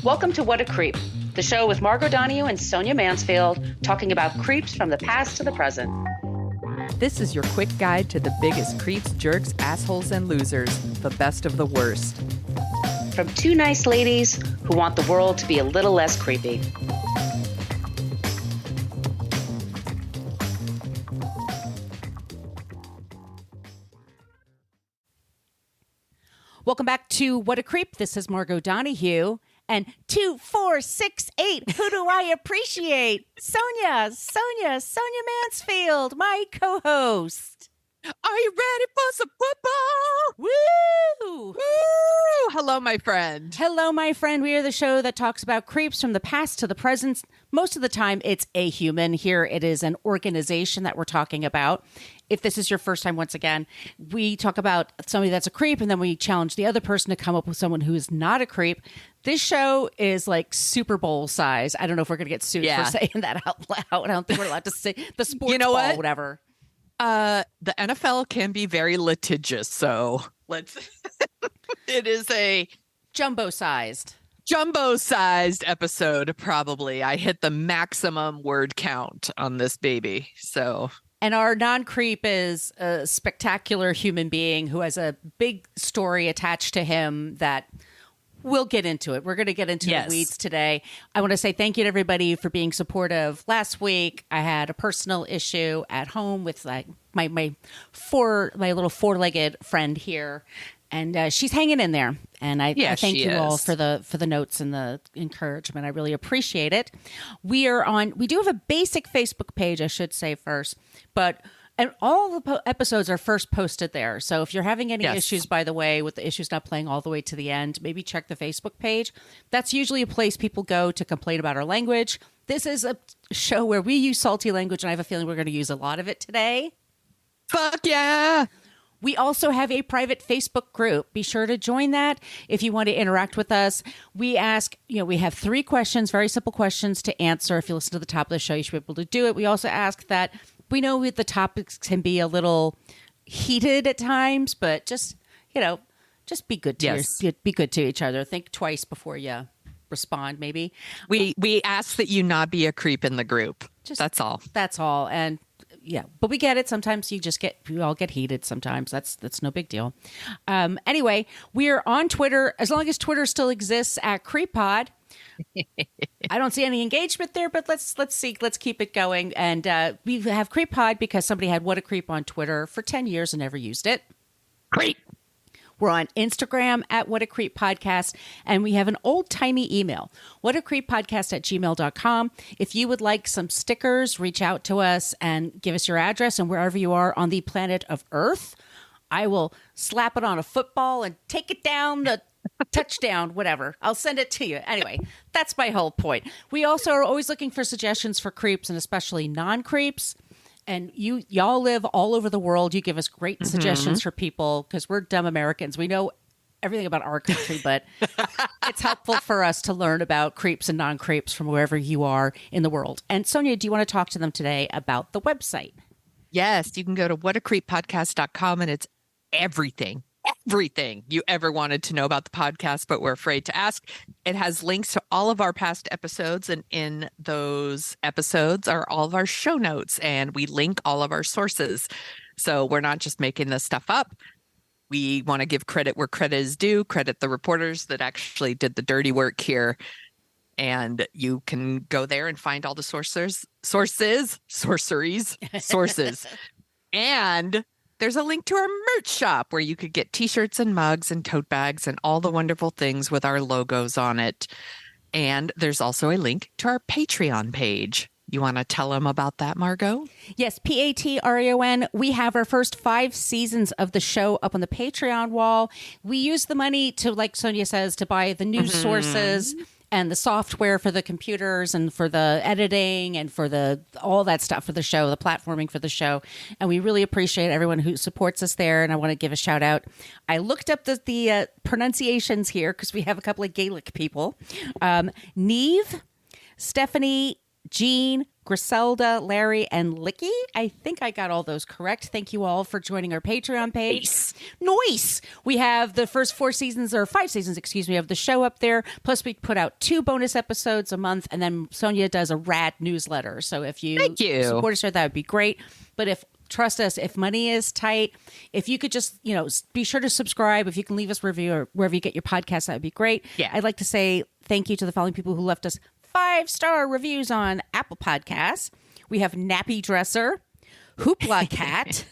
Welcome to What a Creep, the show with Margot Donoghue and Sonia Mansfield talking about creeps from the past to the present. This is your quick guide to the biggest creeps, jerks, assholes, and losers, the best of the worst. From two nice ladies who want the world to be a little less creepy. Welcome back to What a Creep. This is Margot Donoghue. And 2, 4, 6, 8. Who do I appreciate? Sonia Mansfield, my co-host. Are you ready for some football? Woo! Woo! Hello, my friend. Hello, my friend. We are the show that talks about creeps from the past to the present. Most of the time, it's a human. Here, it is an organization that we're talking about. If this is your first time, once again, we talk about somebody that's a creep, and then we challenge the other person to come up with someone who is not a creep. This show is like Super Bowl size. I don't know if we're going to get sued for saying that out loud. I don't think we're allowed to say the sports ball, whatever. The NFL can be very litigious, so let's. It is a jumbo-sized episode. Probably, I hit the maximum word count on this baby. So, and our non-creep is a spectacular human being who has a big story attached to him that. We'll get into it. We're going to get into the weeds today. I want to say thank you to everybody for being supportive. Last week, I had a personal issue at home with like my little four-legged friend here, and she's hanging in there. And I thank you all for the notes and the encouragement. I really appreciate it. We do have a basic Facebook page, I should say first, and all the episodes are first posted there. So if you're having any issues, by the way, with the issues not playing all the way to the end, maybe check the Facebook page. That's usually a place people go to complain about our language. This is a show where we use salty language, and I have a feeling we're going to use a lot of it today. Fuck yeah! We also have a private Facebook group. Be sure to join that if you want to interact with us. We ask, we have 3 questions, very simple questions to answer. If you listen to the top of the show, you should be able to do it. We also ask that we know the topics can be a little heated at times, but just be good to be good to each other. Think twice before you respond, maybe. We ask that you not be a creep in the group. That's all. That's all. And but we get it. Sometimes we all get heated sometimes. That's no big deal. Anyway, we are on Twitter. As long as Twitter still exists at CreepPod. I don't see any engagement there, but let's see. Let's keep it going. And we have CreepPod because somebody had What a Creep on Twitter for 10 years and never used it. Great. We're on Instagram at What a Creep Podcast, and we have an old-timey email, whatacreeppodcast@gmail.com. If you would like some stickers, reach out to us and give us your address, and wherever you are on the planet of Earth, I will slap it on a football and take it down the touchdown, whatever. I'll send it to you. Anyway, that's my whole point. We also are always looking for suggestions for creeps, and especially non-creeps. And y'all live all over the world. You give us great suggestions for people because we're dumb Americans. We know everything about our country, but it's helpful for us to learn about creeps and non-creeps from wherever you are in the world. And Sonia, do you want to talk to them today about the website? Yes, you can go to whatacreeppodcast.com, and it's everything you ever wanted to know about the podcast, but we're afraid to ask. It has links to all of our past episodes, and in those episodes are all of our show notes, and we link all of our sources. So we're not just making this stuff up. We want to give credit where credit is due, credit the reporters that actually did the dirty work here. And you can go there and find all the sources. And there's a link to our merch shop where you could get t-shirts and mugs and tote bags and all the wonderful things with our logos on it. And there's also a link to our Patreon page. You want to tell them about that, Margot? Yes, Patreon. We have our first 5 seasons of the show up on the Patreon wall. We use the money to, like Sonia says, to buy the news sources and the software for the computers and for the editing and for all that stuff for the show, the platforming for the show. And we really appreciate everyone who supports us there. And I want to give a shout out. I looked up the pronunciations here because we have a couple of Gaelic people. Neve, Stephanie, Jean, Griselda, Larry, and Licky. I think I got all those correct. Thank you all for joining our Patreon page. Nice. We have the first 5 seasons, of the show up there. Plus, we put out 2 bonus episodes a month, and then Sonia does a rad newsletter. So if you support us, that would be great. But trust us, if money is tight, if you could just, be sure to subscribe. If you can leave us a review or wherever you get your podcast, that would be great. Yeah. I'd like to say thank you to the following people who left us 5-star reviews on Apple Podcasts. We have Nappy Dresser, Hoopla Cat,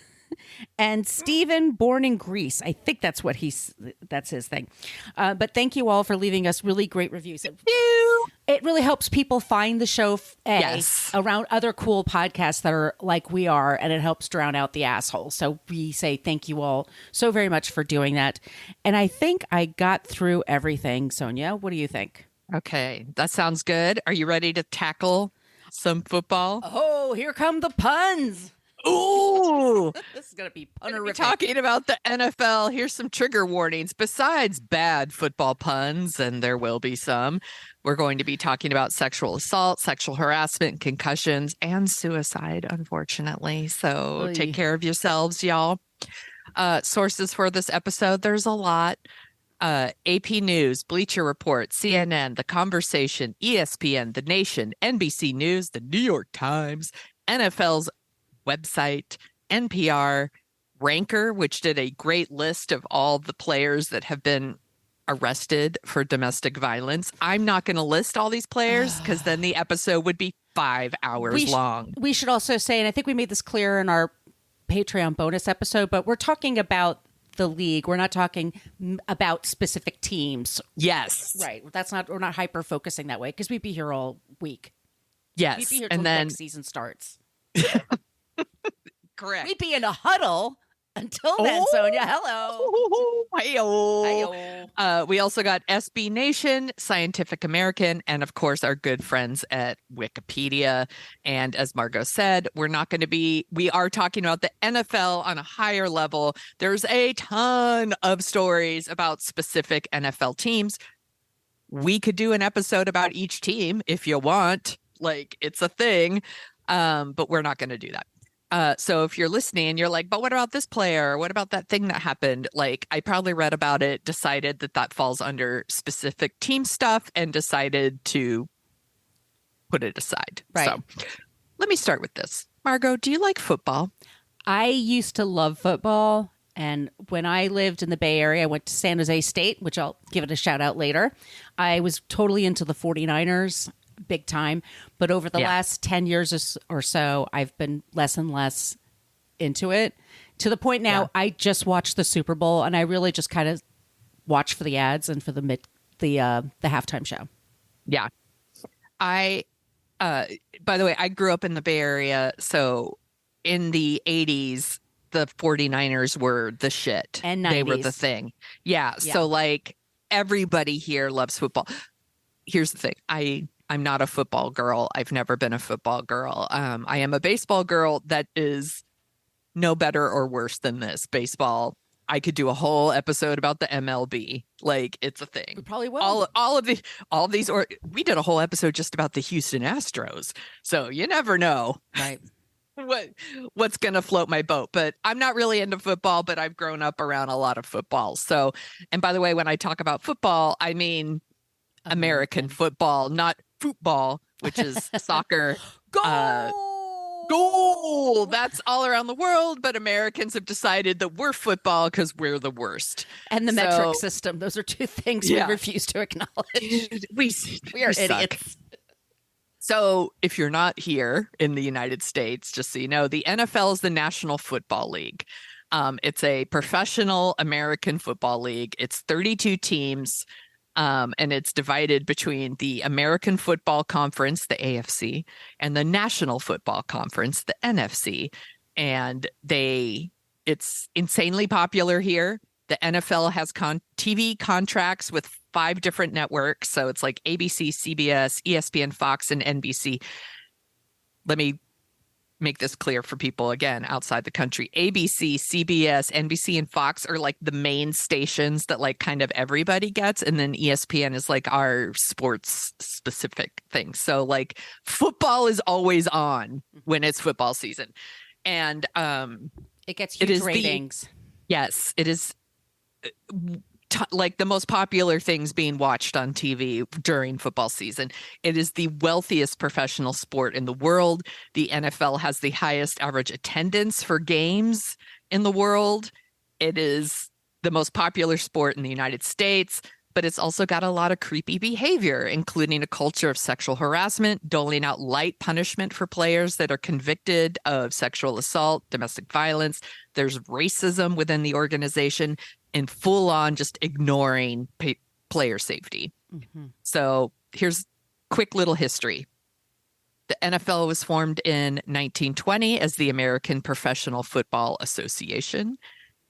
and Stephen, born in Greece. I think that's his thing. But thank you all for leaving us really great reviews. It really helps people find the show around other cool podcasts that are like we are, and it helps drown out the assholes. So we say thank you all so very much for doing that. And I think I got through everything. Sonia, what do you think? Okay, that sounds good. Are you ready to tackle some football? Oh, here come the puns. Ooh, this is going to be punnerific. Talking about the NFL, here's some trigger warnings. Besides bad football puns, and there will be some, we're going to be talking about sexual assault, sexual harassment, concussions, and suicide, unfortunately. So take care of yourselves, y'all. Sources for this episode, there's a lot. AP News, Bleacher Report, CNN, The Conversation, ESPN, The Nation, NBC News, The New York Times, NFL's website, NPR, Ranker, which did a great list of all the players that have been arrested for domestic violence. I'm not going to list all these players because then the episode would be 5 hours long. We should also say, and I think we made this clear in our Patreon bonus episode, but we're talking about the league. We're not talking about specific teams. Yes. Right. We're not hyper focusing that way because we'd be here all week. Yes. We'd be here till the next season starts. Correct. We'd be in a huddle until then, Sonia. Hello. Hi-yo. We also got SB Nation, Scientific American, and of course our good friends at Wikipedia. And as Margot said, we are talking about the NFL on a higher level. There's a ton of stories about specific NFL teams. We could do an episode about each team if you want. Like, it's a thing. But we're not going to do that. So if you're listening and you're like, but what about this player? What about that thing that happened? Like, I probably read about it, decided that falls under specific team stuff, and decided to put it aside. Right. So let me start with this. Margot, do you like football? I used to love football. And when I lived in the Bay Area, I went to San Jose State, which I'll give it a shout out later. I was totally into the 49ers. Big time. But over the last 10 years or so, I've been less and less into it, to the point now I just watch the Super Bowl, and I really just kind of watch for the ads and for the halftime show. Yeah. By the way, I grew up in the Bay Area. So in the 80s, the 49ers were the shit. And 90s. They were the thing. Yeah. So like everybody here loves football. Here's the thing. I'm not a football girl. I've never been a football girl. I am a baseball girl that is no better or worse than this. Baseball, I could do a whole episode about the MLB. Like, it's a thing. We probably will. All of these, or we did a whole episode just about the Houston Astros. So you never know. Right. What's going to float my boat. But I'm not really into football, but I've grown up around a lot of football. So, and by the way, when I talk about football, I mean American football, not football, which is soccer. Goal! That's all around the world, but Americans have decided that we're football because we're the worst. And the metric system. Those are two things we refuse to acknowledge. We are idiots. So if you're not here in the United States, just so you know, the NFL is the National Football League. It's a professional American football league. It's 32 teams. And it's divided between the American Football Conference, the AFC, and the National Football Conference, the NFC. And it's insanely popular here. The NFL has TV contracts with 5 different networks. So it's like ABC, CBS, ESPN, Fox, and NBC. Let me make this clear for people again outside the country. ABC, CBS, NBC, and Fox are like the main stations that like kind of everybody gets, and then ESPN is like our sports specific thing. So like football is always on when it's football season, and it gets huge ratings. Yes, it is. Like the most popular things being watched on TV during football season. It is the wealthiest professional sport in the world. The NFL has the highest average attendance for games in the world. It is the most popular sport in the United States, but it's also got a lot of creepy behavior, including a culture of sexual harassment, doling out light punishment for players that are convicted of sexual assault, domestic violence. There's racism within the organization, and full on just ignoring player safety. Mm-hmm. So here's quick little history. The NFL was formed in 1920 as the American Professional Football Association,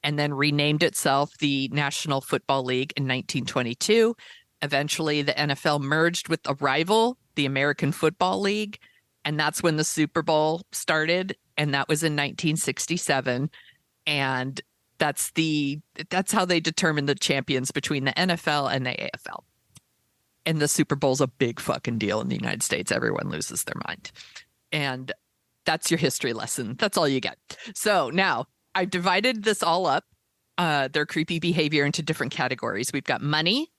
and then renamed itself the National Football League in 1922. Eventually, the NFL merged with a rival, the American Football League, and that's when the Super Bowl started, and that was in 1967. And that's how they determine the champions between the NFL and the AFL. And the Super Bowl's a big fucking deal in the United States. Everyone loses their mind. And that's your history lesson. That's all you get. So now I've divided this all up, their creepy behavior, into different categories. We've got money,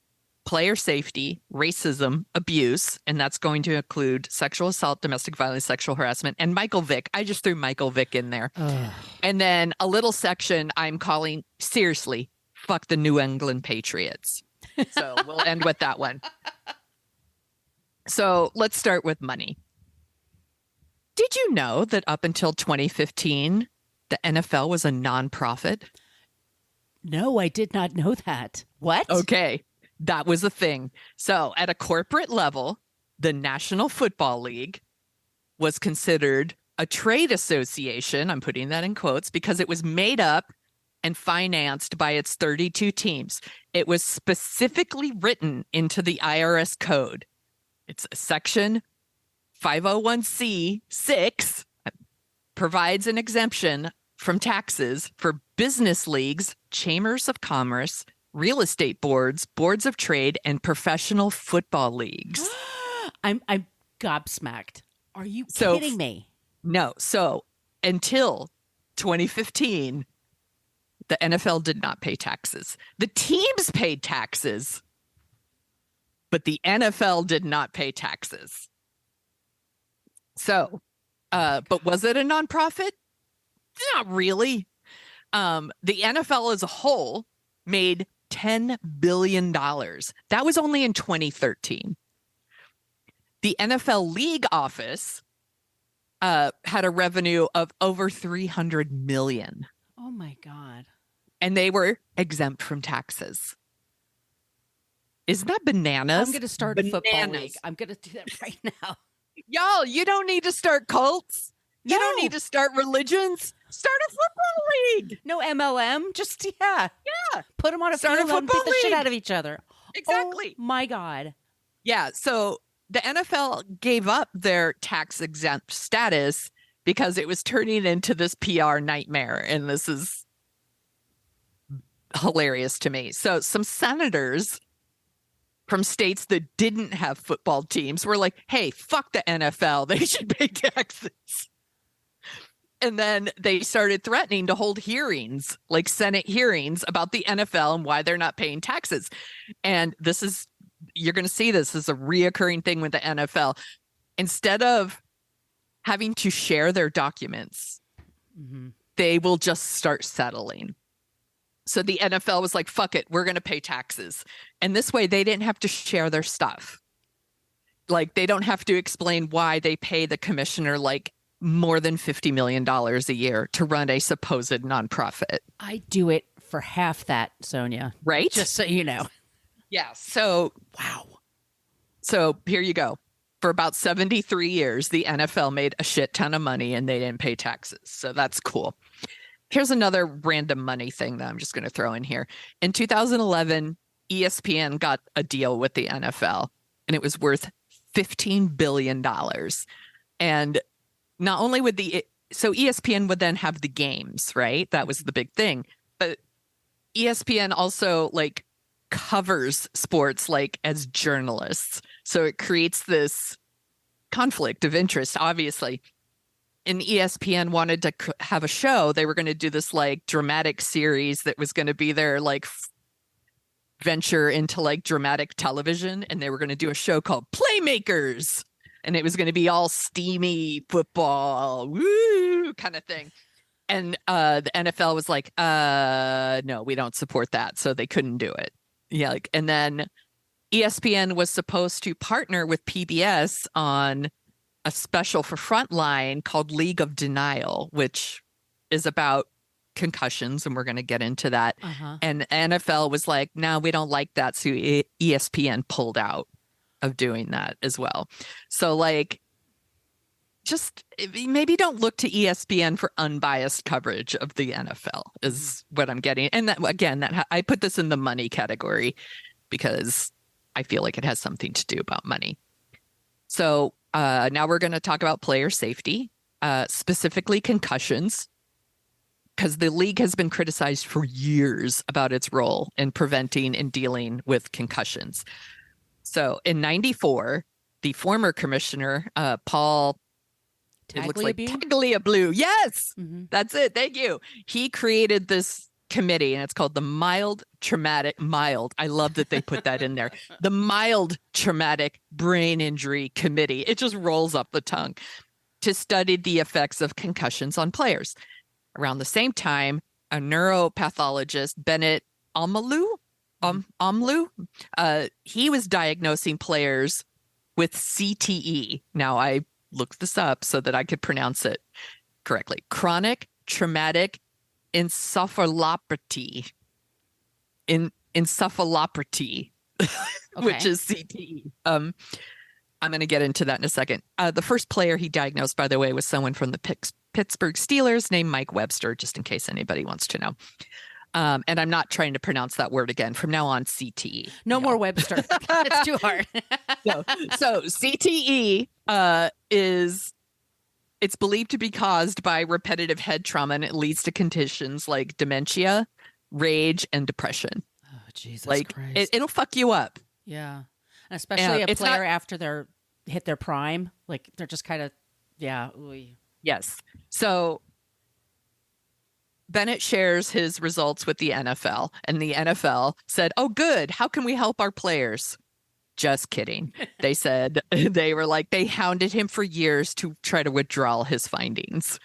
player safety, racism, abuse, and that's going to include sexual assault, domestic violence, sexual harassment, and Michael Vick. I just threw Michael Vick in there. And then a little section I'm calling, seriously, fuck the New England Patriots. So we'll end with that one. So let's start with money. Did you know that up until 2015, the NFL was a nonprofit? No, I did not know that. What? Okay. That was a thing. So at a corporate level, the National Football League was considered a trade association. I'm putting that in quotes because it was made up and financed by its 32 teams. It was specifically written into the IRS code. It's section 501c6 provides an exemption from taxes for business leagues, chambers of commerce, real estate boards, boards of trade, and professional football leagues. I'm gobsmacked. Are you kidding me? No. So until 2015, the NFL did not pay taxes. The teams paid taxes, but the NFL did not pay taxes. So, but was it a nonprofit? Not really. The NFL as a whole made $10 billion. That was only in 2013. The NFL league office had a revenue of over $300 million. Oh my God. And they were exempt from taxes. Isn't that bananas? I'm going to start a football league. I'm going to do that right now. Y'all, you don't need to start cults. You don't need to start religions. Start a football league. No MLM. Just, yeah. Put them on a Start field and beat the shit out of each other. Exactly. Oh my God. Yeah. So the NFL gave up their tax exempt status because it was turning into this PR nightmare. And this is hilarious to me. So some senators from states that didn't have football teams were like, hey, fuck the NFL. They should pay taxes. And then they started threatening to hold hearings, like Senate hearings about the NFL and why they're not paying taxes. And this is, you're going to see this as a reoccurring thing with the NFL. Instead of having to share their documents, they will just start settling. So the NFL was like, fuck it, we're going to pay taxes. And this way they didn't have to share their stuff. Like they don't have to explain why they pay the commissioner like more than $50 million a year to run a supposed nonprofit. I do it for half that, Sonia. Right? Just so you know. Yeah. So, wow. So here you go. For about 73 years, the NFL made a shit ton of money and they didn't pay taxes. So that's cool. Here's another random money thing that I'm just going to throw in here. In 2011, ESPN got a deal with the NFL and it was worth $15 billion. And not only would the so ESPN would then have the games, right? That was the big thing. But ESPN also like covers sports like as journalists. So it creates this conflict of interest, obviously. And ESPN wanted to have a show. They were going to do this like dramatic series that was going to be their like venture into like dramatic television. And they were going to do a show called Playmakers. And it was going to be all steamy football, woo, kind of thing. And the NFL was like, no, we don't support that. So they couldn't do it. Yeah. Like, and then ESPN was supposed to partner with PBS on a special for Frontline called League of Denial, which is about concussions. And we're going to get into that. And NFL was like, no, we don't like that. So ESPN pulled out of doing that as well. So like, just maybe don't look to ESPN for unbiased coverage of the NFL is what I'm getting. And that, again, that I put this in the money category because I feel like it has something to do about money. So now we're going to talk about player safety, specifically concussions, because the league has been criticized for years about its role in preventing and dealing with concussions. So in 94, the former commissioner, Paul It looks like Tagliabue. Yes, that's it. Thank you. He created this committee, and it's called the Mild. I love that they put that in there. The Mild Traumatic Brain Injury Committee. It just rolls up the tongue to study the effects of concussions on players. Around the same time, a neuropathologist, Bennett Omlu, he was diagnosing players with CTE. Now, I looked this up so that I could pronounce it correctly. Chronic traumatic encephalopathy. Encephalopathy, which is CTE. I'm going to get into that in a second. The first player he diagnosed, by the way, was someone from the Pittsburgh Steelers named Mike Webster, just in case anybody wants to know. And I'm not trying to pronounce that word again. From now on, CTE. No more Webster. It's too hard. So CTE it's believed to be caused by repetitive head trauma, and it leads to conditions like dementia, rage, and depression. Oh, Jesus Christ. It'll fuck you up. Yeah. And especially a player after they're hit their prime. Like, they're just kind of, yeah. Yes. So Bennett shares his results with the NFL, and the NFL said, oh, good. How can we help our players? Just kidding. They said they hounded him for years to try to withdraw his findings.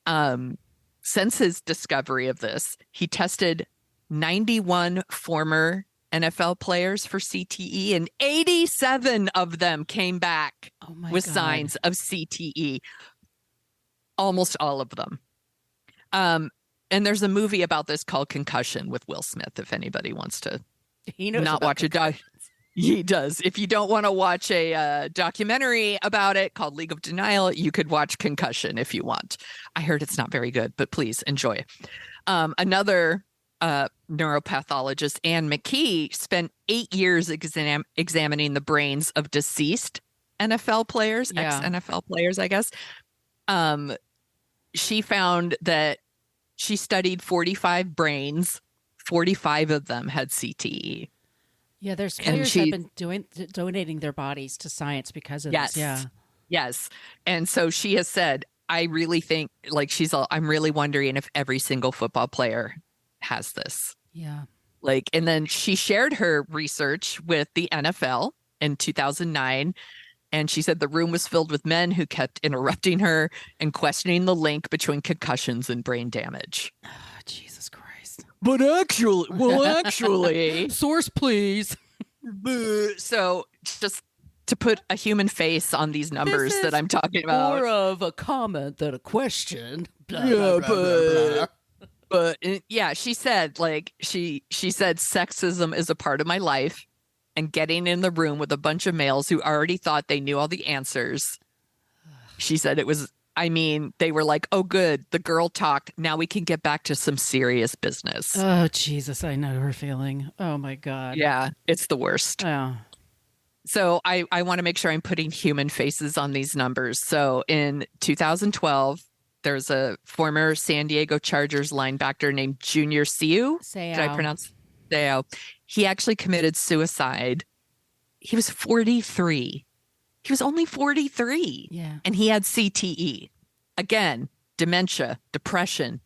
Since his discovery of this, he tested 91 former NFL players for CTE, and 87 of them came back with signs of CTE. Almost all of them. And there's a movie about this called Concussion with Will Smith, if anybody wants to not watch it. He does. If you don't want to watch a documentary about it called League of Denial, you could watch Concussion if you want. I heard it's not very good, but please enjoy it. Another neuropathologist, Ann McKee, spent 8 years examining the brains of deceased NFL players, ex-NFL players, I guess. She found that she studied 45 brains. 45 of them had CTE. Yeah, there's players that have been donating their bodies to science because of this. Yeah. Yes. And so she has said, I really think, I'm really wondering if every single football player has this. Yeah. And then she shared her research with the NFL in 2009. And she said the room was filled with men who kept interrupting her and questioning the link between concussions and brain damage. Oh, Jesus Christ. But actually. Source, please. So just to put a human face on these numbers that I'm talking about. More of a comment than a question. Blah, yeah, blah, blah, blah. But yeah, she said, she said sexism is a part of my life. And getting in the room with a bunch of males who already thought they knew all the answers. She said they were like, oh, good. The girl talked. Now we can get back to some serious business. Oh, Jesus. I know her feeling. Oh, my God. Yeah, it's the worst. Oh. So I want to make sure I'm putting human faces on these numbers. So in 2012, There's a former San Diego Chargers linebacker named Junior Seau. Did I pronounce Seau? He actually committed suicide. He was 43. He was only 43. Yeah. And he had CTE. Again, dementia, depression,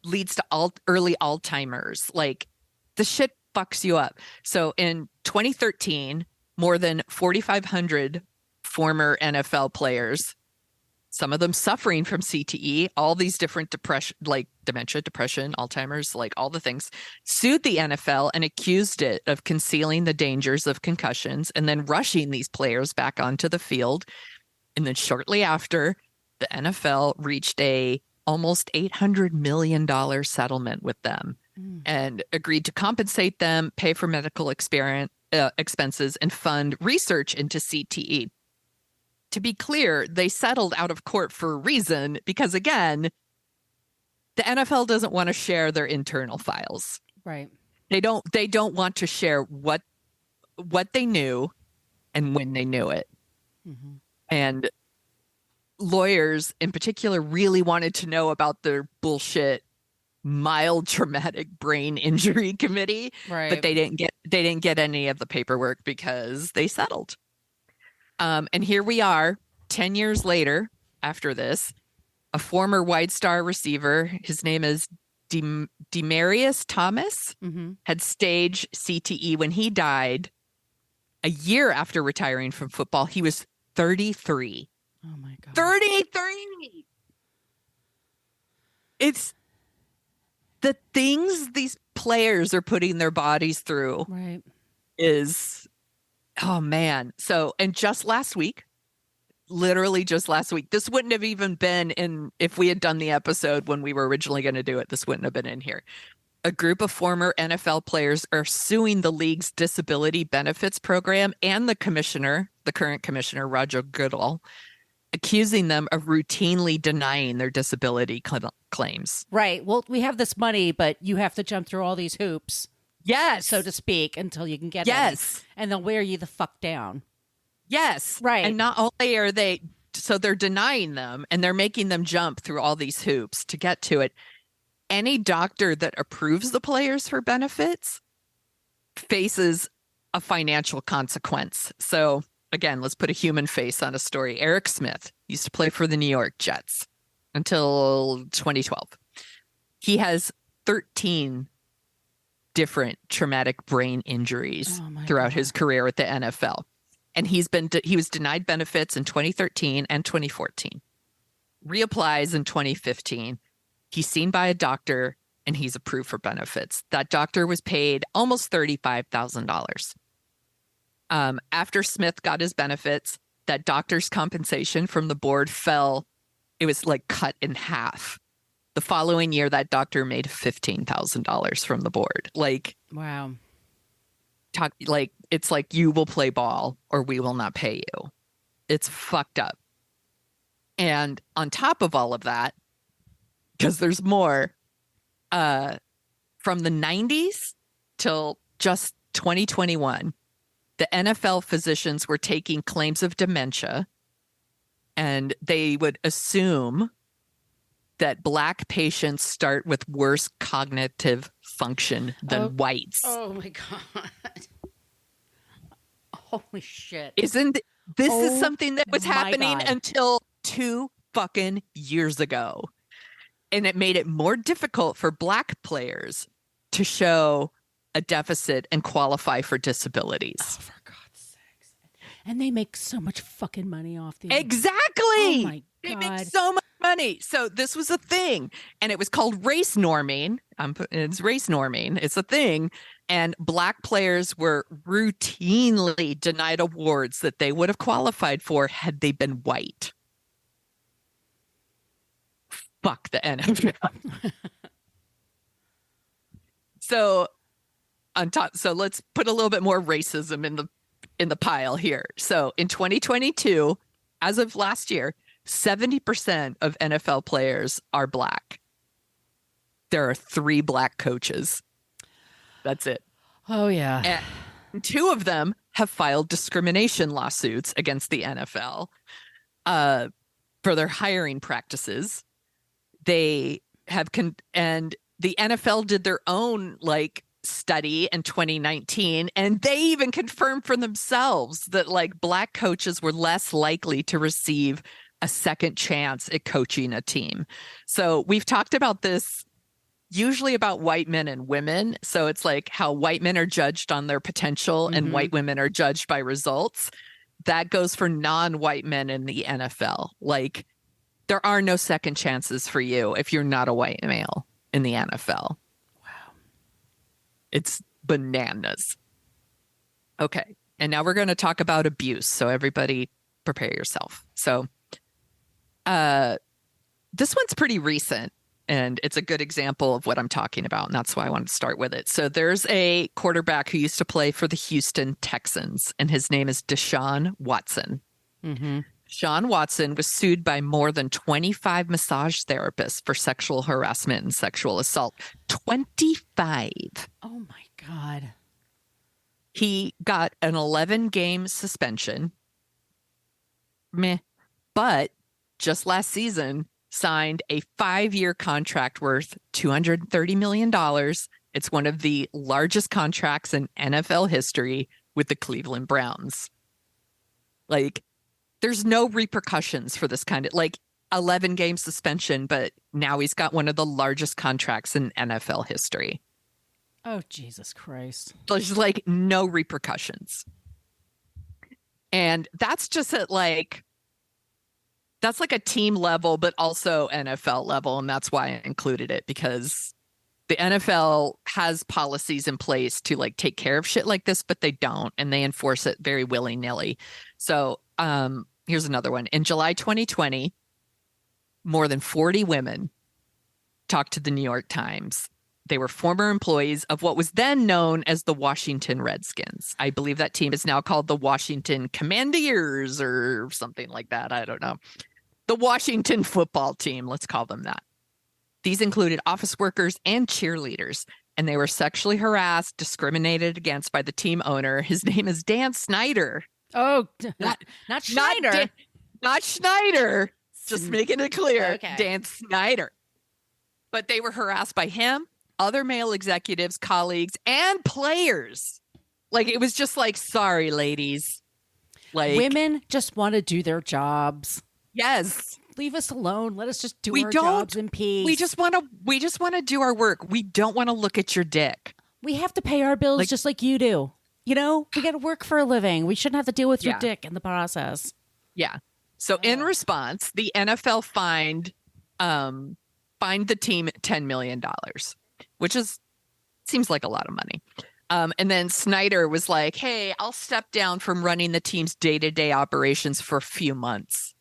leads to early Alzheimer's. Like, the shit fucks you up. So in 2013, more than 4,500 former NFL players, some of them suffering from CTE, all these different depression, like dementia, depression, Alzheimer's, like all the things, sued the NFL and accused it of concealing the dangers of concussions and then rushing these players back onto the field. And then shortly after, the NFL reached a almost $800 million settlement with them and agreed to compensate them, pay for medical expenses, and fund research into CTE. To be clear, they settled out of court for a reason, because again, the NFL doesn't want to share their internal files. Right. They don't want to share what they knew and when they knew it. Mm-hmm. And lawyers in particular really wanted to know about their bullshit mild traumatic brain injury committee, right. But they didn't get any of the paperwork because they settled. And here we are 10 years later after this, a former Wide Star receiver, his name is Demarius Thomas, had stage CTE when he died a year after retiring from football. He was 33. Oh my God. 33! It's the things these players are putting their bodies through. Right. Is, oh man. So, and just last week, literally just last week, this wouldn't have even been in, if we had done the episode when we were originally going to do it, this wouldn't have been in here. A group of former NFL players are suing the league's disability benefits program and the current commissioner, Roger Goodall, accusing them of routinely denying their disability claims. Right. Well, we have this money, but you have to jump through all these hoops. Yes. So to speak, until you can get yes. any, and they'll wear you the fuck down. Yes. Right. And not only are so they're denying them and they're making them jump through all these hoops to get to it. Any doctor that approves the players for benefits faces a financial consequence. So again, let's put a human face on a story. Eric Smith used to play for the New York Jets until 2012. He has 13 different traumatic brain injuries throughout his career at the NFL. And he was denied benefits in 2013 and 2014. Reapplies in 2015. He's seen by a doctor and he's approved for benefits. That doctor was paid almost $35,000. After Smith got his benefits, that doctor's compensation from the board fell. It was like cut in half. The following year, that doctor made $15,000 from the board. Like, wow. It's like, you will play ball or we will not pay you. It's fucked up. And on top of all of that, because there's more, from the 90s till just 2021, the NFL physicians were taking claims of dementia and they would assume that Black patients start with worse cognitive function than whites. Oh my God. Holy shit. Isn't this is something that was happening until 2 fucking years ago. And it made it more difficult for Black players to show a deficit and qualify for disabilities. Oh, for God's sakes. And they make so much fucking money off these. Exactly. Oh my God. They make so much money. So this was a thing. And it was called race norming. It's race norming. It's a thing. And Black players were routinely denied awards that they would have qualified for had they been white. Fuck the NFL. So let's put a little bit more racism in the pile here. So in 2022, as of last year, 70% of NFL players are Black. There are 3 Black coaches. That's it. Oh yeah. And 2 of them have filed discrimination lawsuits against the NFL for their hiring practices. they have and the NFL did their own like study in 2019, and they even confirmed for themselves that like Black coaches were less likely to receive a second chance at coaching a team. So we've talked about this usually about white men and women. So it's like how white men are judged on their potential and white women are judged by results. That goes for non-white men in the NFL. Like, there are no second chances for you if you're not a white male in the NFL. Wow. It's bananas. Okay. And now we're going to talk about abuse. So everybody prepare yourself. So this one's pretty recent, and it's a good example of what I'm talking about. And that's why I wanted to start with it. So there's a quarterback who used to play for the Houston Texans, and his name is Deshaun Watson. Deshaun Watson was sued by more than 25 massage therapists for sexual harassment and sexual assault. 25. Oh my God. He got an 11-game suspension. But just last season signed a 5-year contract worth $230 million. It's one of the largest contracts in NFL history with the Cleveland Browns. Like, there's no repercussions for this kind of, like, 11-game suspension, but now he's got one of the largest contracts in NFL history. Oh, Jesus Christ. There's like no repercussions. And that's just at like, that's like a team level, but also NFL level. And that's why I included it, because the NFL has policies in place to like take care of shit like this, but they don't. And they enforce it very willy-nilly. So here's another one. In July 2020, more than 40 women talked to the New York Times. They were former employees of what was then known as the Washington Redskins. I believe that team is now called the Washington Commanders or something like that. I don't know. The Washington football team, let's call them that. These included office workers and cheerleaders, and they were sexually harassed, discriminated against by the team owner. His name is Dan Snyder. Oh, not Schneider. Not Schneider. Just making it clear. Okay. Dan Snyder. But they were harassed by him, other male executives, colleagues, and players. Like, it was just like, sorry, ladies. Like, women just want to do their jobs. Yes. Leave us alone. Let us just do our jobs in peace. We just want to do our work. We don't want to look at your dick. We have to pay our bills just like you do. You know, we got to work for a living. We shouldn't have to deal with your dick in the process. Yeah. So in response, the NFL fined the team $10 million, which seems like a lot of money. And then Snyder was like, hey, I'll step down from running the team's day-to-day operations for a few months.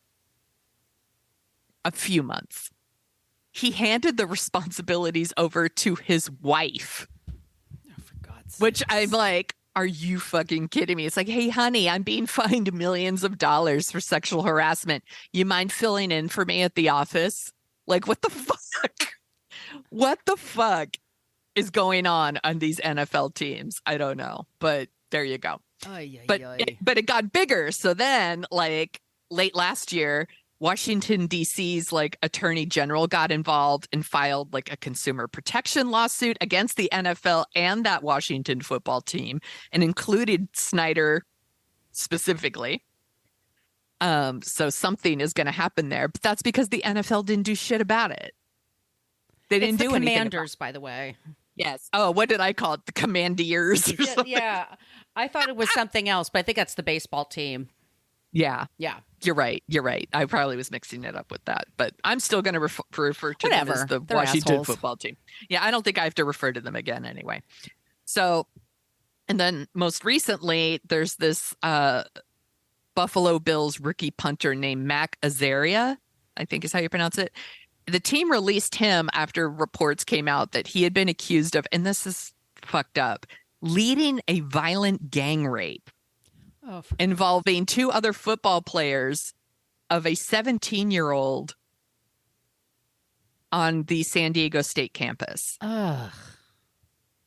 He handed the responsibilities over to his wife. Oh, for God's sake. Which I'm like, are you fucking kidding me? It's like, hey, honey, I'm being fined millions of dollars for sexual harassment. You mind filling in for me at the office? Like, what the fuck? What the fuck is going on these NFL teams? I don't know, but there you go. But it got bigger. So then, like, late last year, Washington, D.C.'s like attorney general got involved and filed like a consumer protection lawsuit against the NFL and that Washington football team, and included Snyder specifically. So something is going to happen there, but that's because the NFL didn't do shit about it. They didn't do anything. Commanders, by the way. Yes. Oh, what did I call it? The Commandeers or something? Yeah. I thought it was something else, but I think that's the baseball team. Yeah. Yeah. You're right. I probably was mixing it up with that, but I'm still going to refer to them as the They're Washington assholes. football team. Yeah, I don't think I have to refer to them again anyway. So, and then most recently, there's this Buffalo Bills rookie punter named Mac Azaria, I think is how you pronounce it. The team released him after reports came out that he had been accused of, and this is fucked up, leading a violent gang rape. Involving 2 other football players of a 17-year-old on the San Diego State campus. Ugh.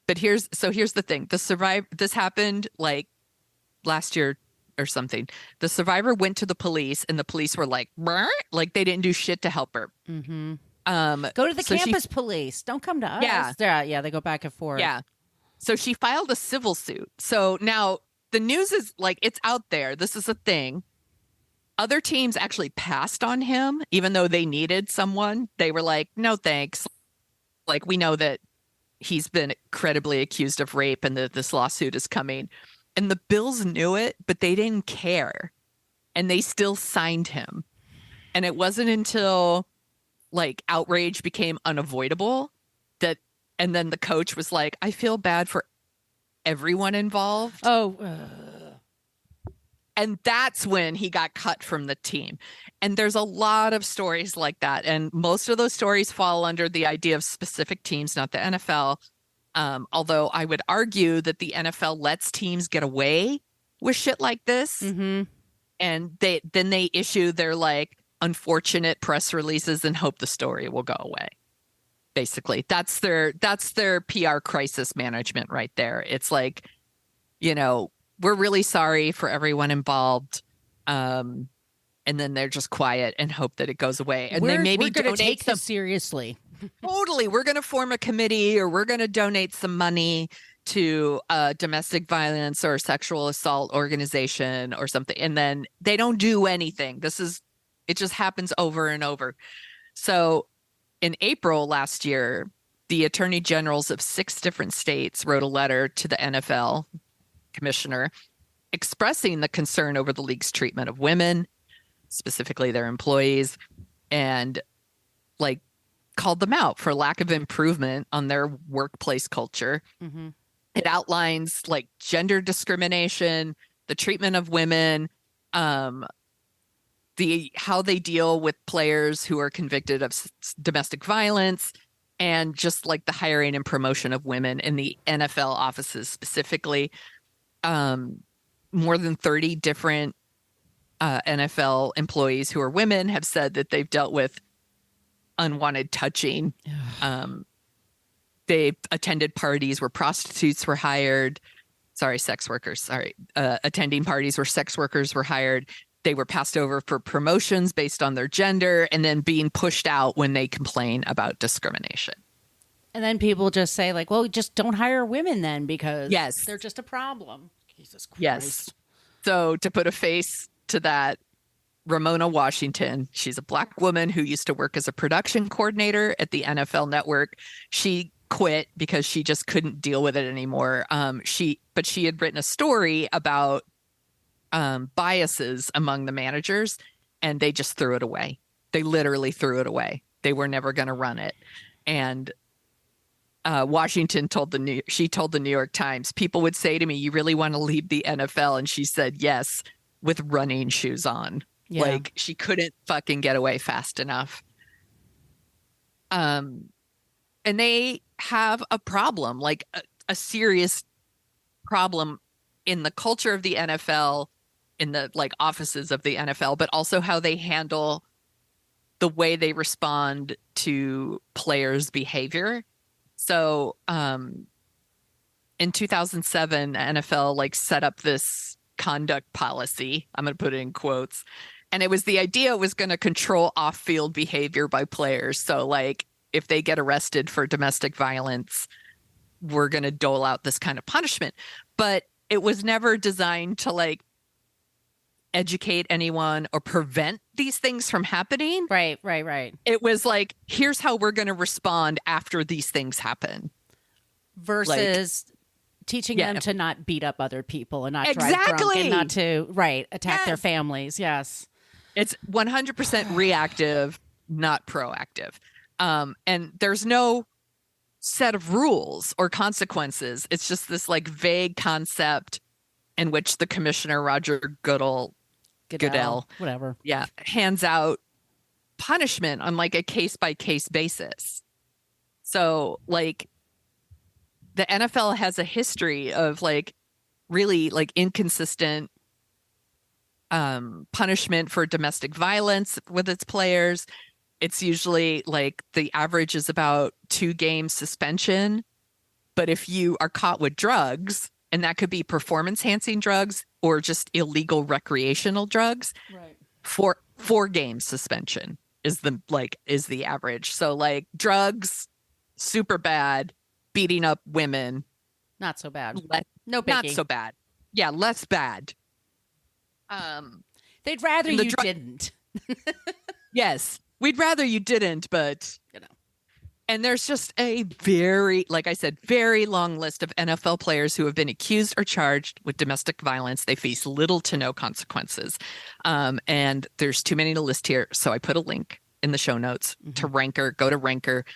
But here's the thing. This happened like last year or something. The survivor went to the police and the police were like, brr? Like they didn't do shit to help her. Mm-hmm. Go to the so campus police. Don't come to us. Yeah, they go back and forth. Yeah. So she filed a civil suit. So now the news is like, it's out there. This is a thing. Other teams actually passed on him, even though they needed someone. They were like, no, thanks. Like, we know that he's been credibly accused of rape and that this lawsuit is coming. And the Bills knew it, but they didn't care. And they still signed him. And it wasn't until like outrage became unavoidable and then the coach was like, I feel bad for everyone involved. And that's when he got cut from the team. And there's a lot of stories like that. And most of those stories fall under the idea of specific teams, not the NFL. Although I would argue that the NFL lets teams get away with shit like this. Mm-hmm. And they issue their like unfortunate press releases and hope the story will go away. Basically, that's their PR crisis management right there. It's like, we're really sorry for everyone involved. And then they're just quiet and hope that it goes away. And they maybe we're going to take them this seriously. Totally. We're going to form a committee or we're going to donate some money to a domestic violence or sexual assault organization or something. And then they don't do anything. It just happens over and over. So in April last year, the attorney generals of 6 different states wrote a letter to the NFL commissioner expressing the concern over the league's treatment of women, specifically their employees, and like called them out for lack of improvement on their workplace culture. Mm-hmm. It outlines like gender discrimination, the treatment of women, how they deal with players who are convicted of domestic violence, and just like the hiring and promotion of women in the NFL offices specifically. More than 30 different NFL employees who are women have said that they've dealt with unwanted touching. They attended parties where prostitutes were hired. Sex workers. Attending parties where sex workers were hired. They were passed over for promotions based on their gender and then being pushed out when they complain about discrimination. And then people just say like, well, just don't hire women then because they're just a problem. Jesus Christ. Yes. So to put a face to that, Ramona Washington, she's a Black woman who used to work as a production coordinator at the NFL Network. She quit because she just couldn't deal with it anymore. But she had written a story about biases among the managers, and they just threw it away. They literally threw it away. They were never going to run it. And Washington told the New York Times, people would say to me, you really want to leave the NFL? And she said, yes, with running shoes on. Yeah. Like she couldn't fucking get away fast enough. And they have a problem, like a serious problem in the culture of the NFL, in the like offices of the NFL, but also how they handle the way they respond to players' behavior. So in 2007, the NFL like set up this conduct policy. I'm going to put it in quotes. And the idea was going to control off-field behavior by players. So like if they get arrested for domestic violence, we're going to dole out this kind of punishment. But it was never designed to like educate anyone or prevent these things from happening. Right. It was like, here's how we're going to respond after these things happen. Versus teaching them to not beat up other people and not drive drunk and not to attack their families. Yes. It's 100% reactive, not proactive. And there's no set of rules or consequences. It's just this like vague concept in which the commissioner, Roger Goodell, whatever. Yeah. Hands out punishment on like a case by case basis. So like the NFL has a history of like really like inconsistent punishment for domestic violence with its players. It's usually like the average is about 2 game suspension. But if you are caught with drugs, and that could be performance enhancing drugs or just illegal recreational drugs, right, 4 game suspension. is the average. So like drugs, super bad, beating up women, not so bad. No biggie. Not so bad. Yeah, less bad. They'd rather you didn't. Yes, we'd rather you didn't, but And there's just a very, like I said, very long list of NFL players who have been accused or charged with domestic violence. They face little to no consequences. And there's too many to list here. So I put a link in the show notes to Ranker. Go to Ranker.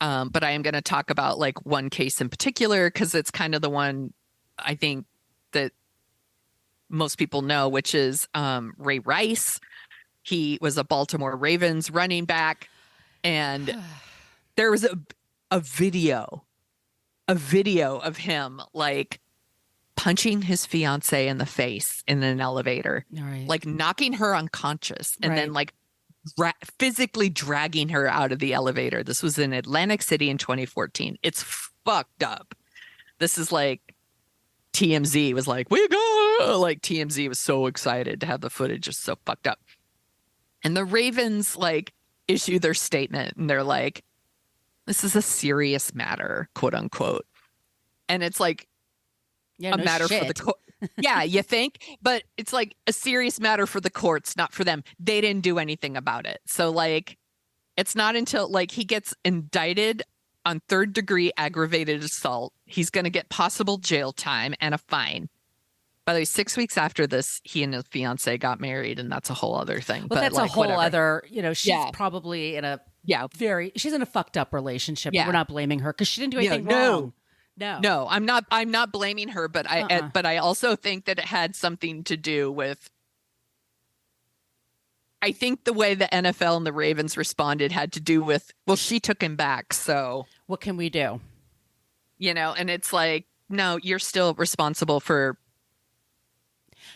But I am going to talk about like one case in particular because it's kind of the one I think that most people know, which is Ray Rice. He was a Baltimore Ravens running back. And there was a video of him like punching his fiance in the face in an elevator, like knocking her unconscious and then like physically dragging her out of the elevator. This was in Atlantic City in 2014. It's fucked up. This is like TMZ was like, we go. Like TMZ was so excited to have the footage. Just so fucked up. And the Ravens like issue their statement and they're like, this is a serious matter, quote unquote. And it's like a matter for the court. Yeah, you think? But it's like a serious matter for the courts, not for them. They didn't do anything about it. So like, it's not until like he gets indicted on 3rd-degree aggravated assault. He's going to get possible jail time and a fine. By the way, 6 weeks after this, he and his fiance got married, and that's a whole other thing. Well, but that's like, a whole whatever. Other, she's probably in a she's in a fucked up relationship. Yeah. We're not blaming her because she didn't do anything wrong. No, I'm not blaming her, but I also think that it had something to do with, I think the way the NFL and the Ravens responded had to do with, well, she took him back. So what can we do? And it's like, no, you're still responsible for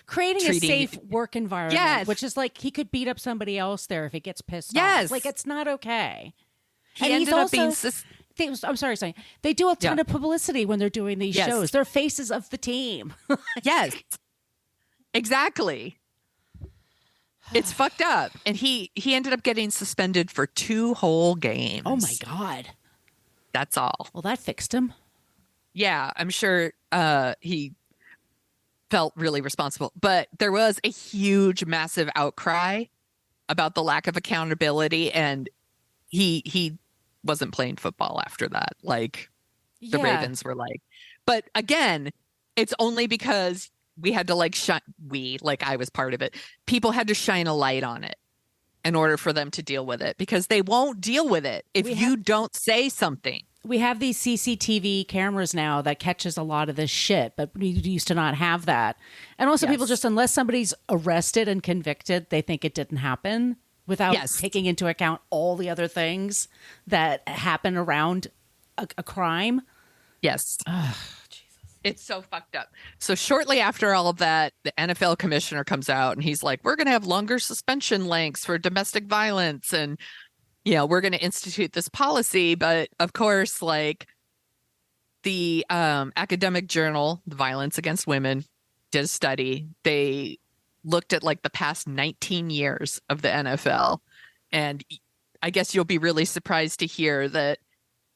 creating a safe work environment, which is like he could beat up somebody else there if he gets pissed off. Like, it's not okay. He ended up being I'm sorry, Sonia. They do a ton of publicity when they're doing these shows. They're faces of the team. Yes, exactly. It's fucked up. And he ended up getting suspended for 2 whole games. Oh, my God. That's all. Well, that fixed him. Yeah, I'm sure he felt really responsible. But there was a huge, massive outcry about the lack of accountability. And he wasn't playing football after that. Like the Ravens were like. But again, it's only because we had to like I was part of it. People had to shine a light on it in order for them to deal with it, because they won't deal with it if you don't say something. We have these CCTV cameras now that catches a lot of this shit, but we used to not have that. And also people just, unless somebody's arrested and convicted, they think it didn't happen without taking into account all the other things that happen around a crime. Yes. It's so fucked up. So shortly after all of that, the NFL commissioner comes out and he's like, we're going to have longer suspension lengths for domestic violence. And, we're going to institute this policy. But of course, like the academic journal, The Violence Against Women, did a study. They looked at like the past 19 years of the NFL. And I guess you'll be really surprised to hear that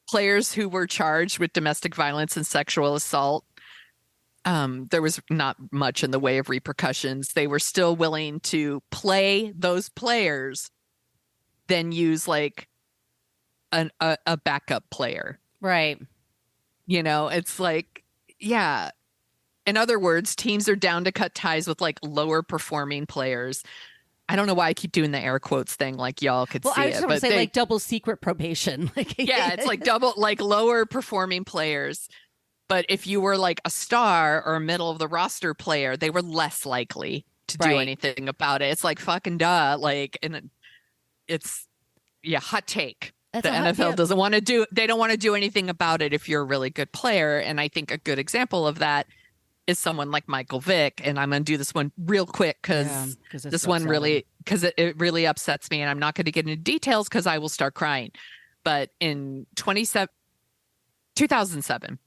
players who were charged with domestic violence and sexual assault, there was not much in the way of repercussions. They were still willing to play those players, then use like a backup player. Right. It's like, yeah. In other words, teams are down to cut ties with like lower performing players. I don't know why I keep doing the air quotes thing, like y'all could see it. I was going to say like double secret probation. Yeah, it's like like lower performing players. But if you were like a star or a middle of the roster player, they were less likely to do anything about it. It's like fucking duh. Like, and it's hot take. The NFL doesn't want to do. They don't want to do anything about it if you're a really good player. And I think a good example of that is someone like Michael Vick. And I'm going to do this one real quick because this one really, because it really upsets me. And I'm not going to get into details because I will start crying. But in 2007,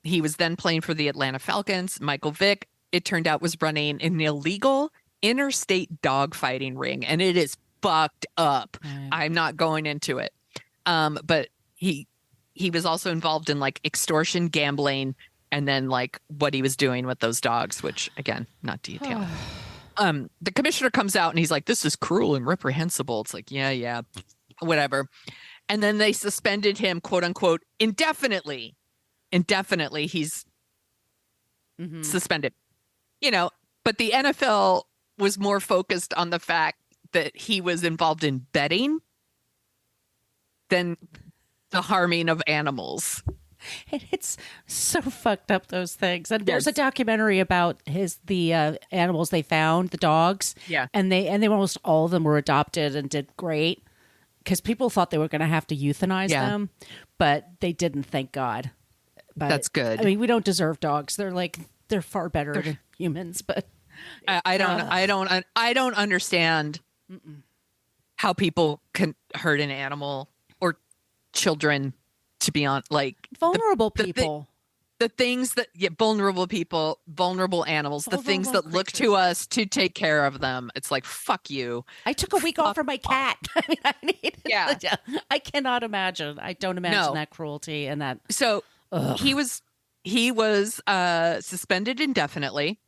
he was then playing for the Atlanta Falcons. Michael Vick, it turned out, was running an illegal interstate dogfighting ring. And it is fucked up. Right. I'm not going into it. But he was also involved in like extortion, gambling, and then like what he was doing with those dogs, which again, not detailed. The commissioner comes out and he's like, this is cruel and reprehensible. It's like, yeah, whatever. And then they suspended him, quote unquote, indefinitely. He's suspended, but the NFL was more focused on the fact that he was involved in betting than the harming of animals. And it's so fucked up, those things. And there's a documentary about the animals they found, the dogs. Yeah. And they almost all of them were adopted and did great because people thought they were going to have to euthanize them, but they didn't, thank God. But, that's good. I mean, we don't deserve dogs. They're far better than humans, but I don't understand how people can hurt an animal or children, to be on like vulnerable people. The things that vulnerable people, vulnerable animals, the things that look to us to take care of them. It's like, fuck you. I took a week off for my cat. I mean, I cannot imagine. I don't imagine that cruelty and that. So he was suspended indefinitely.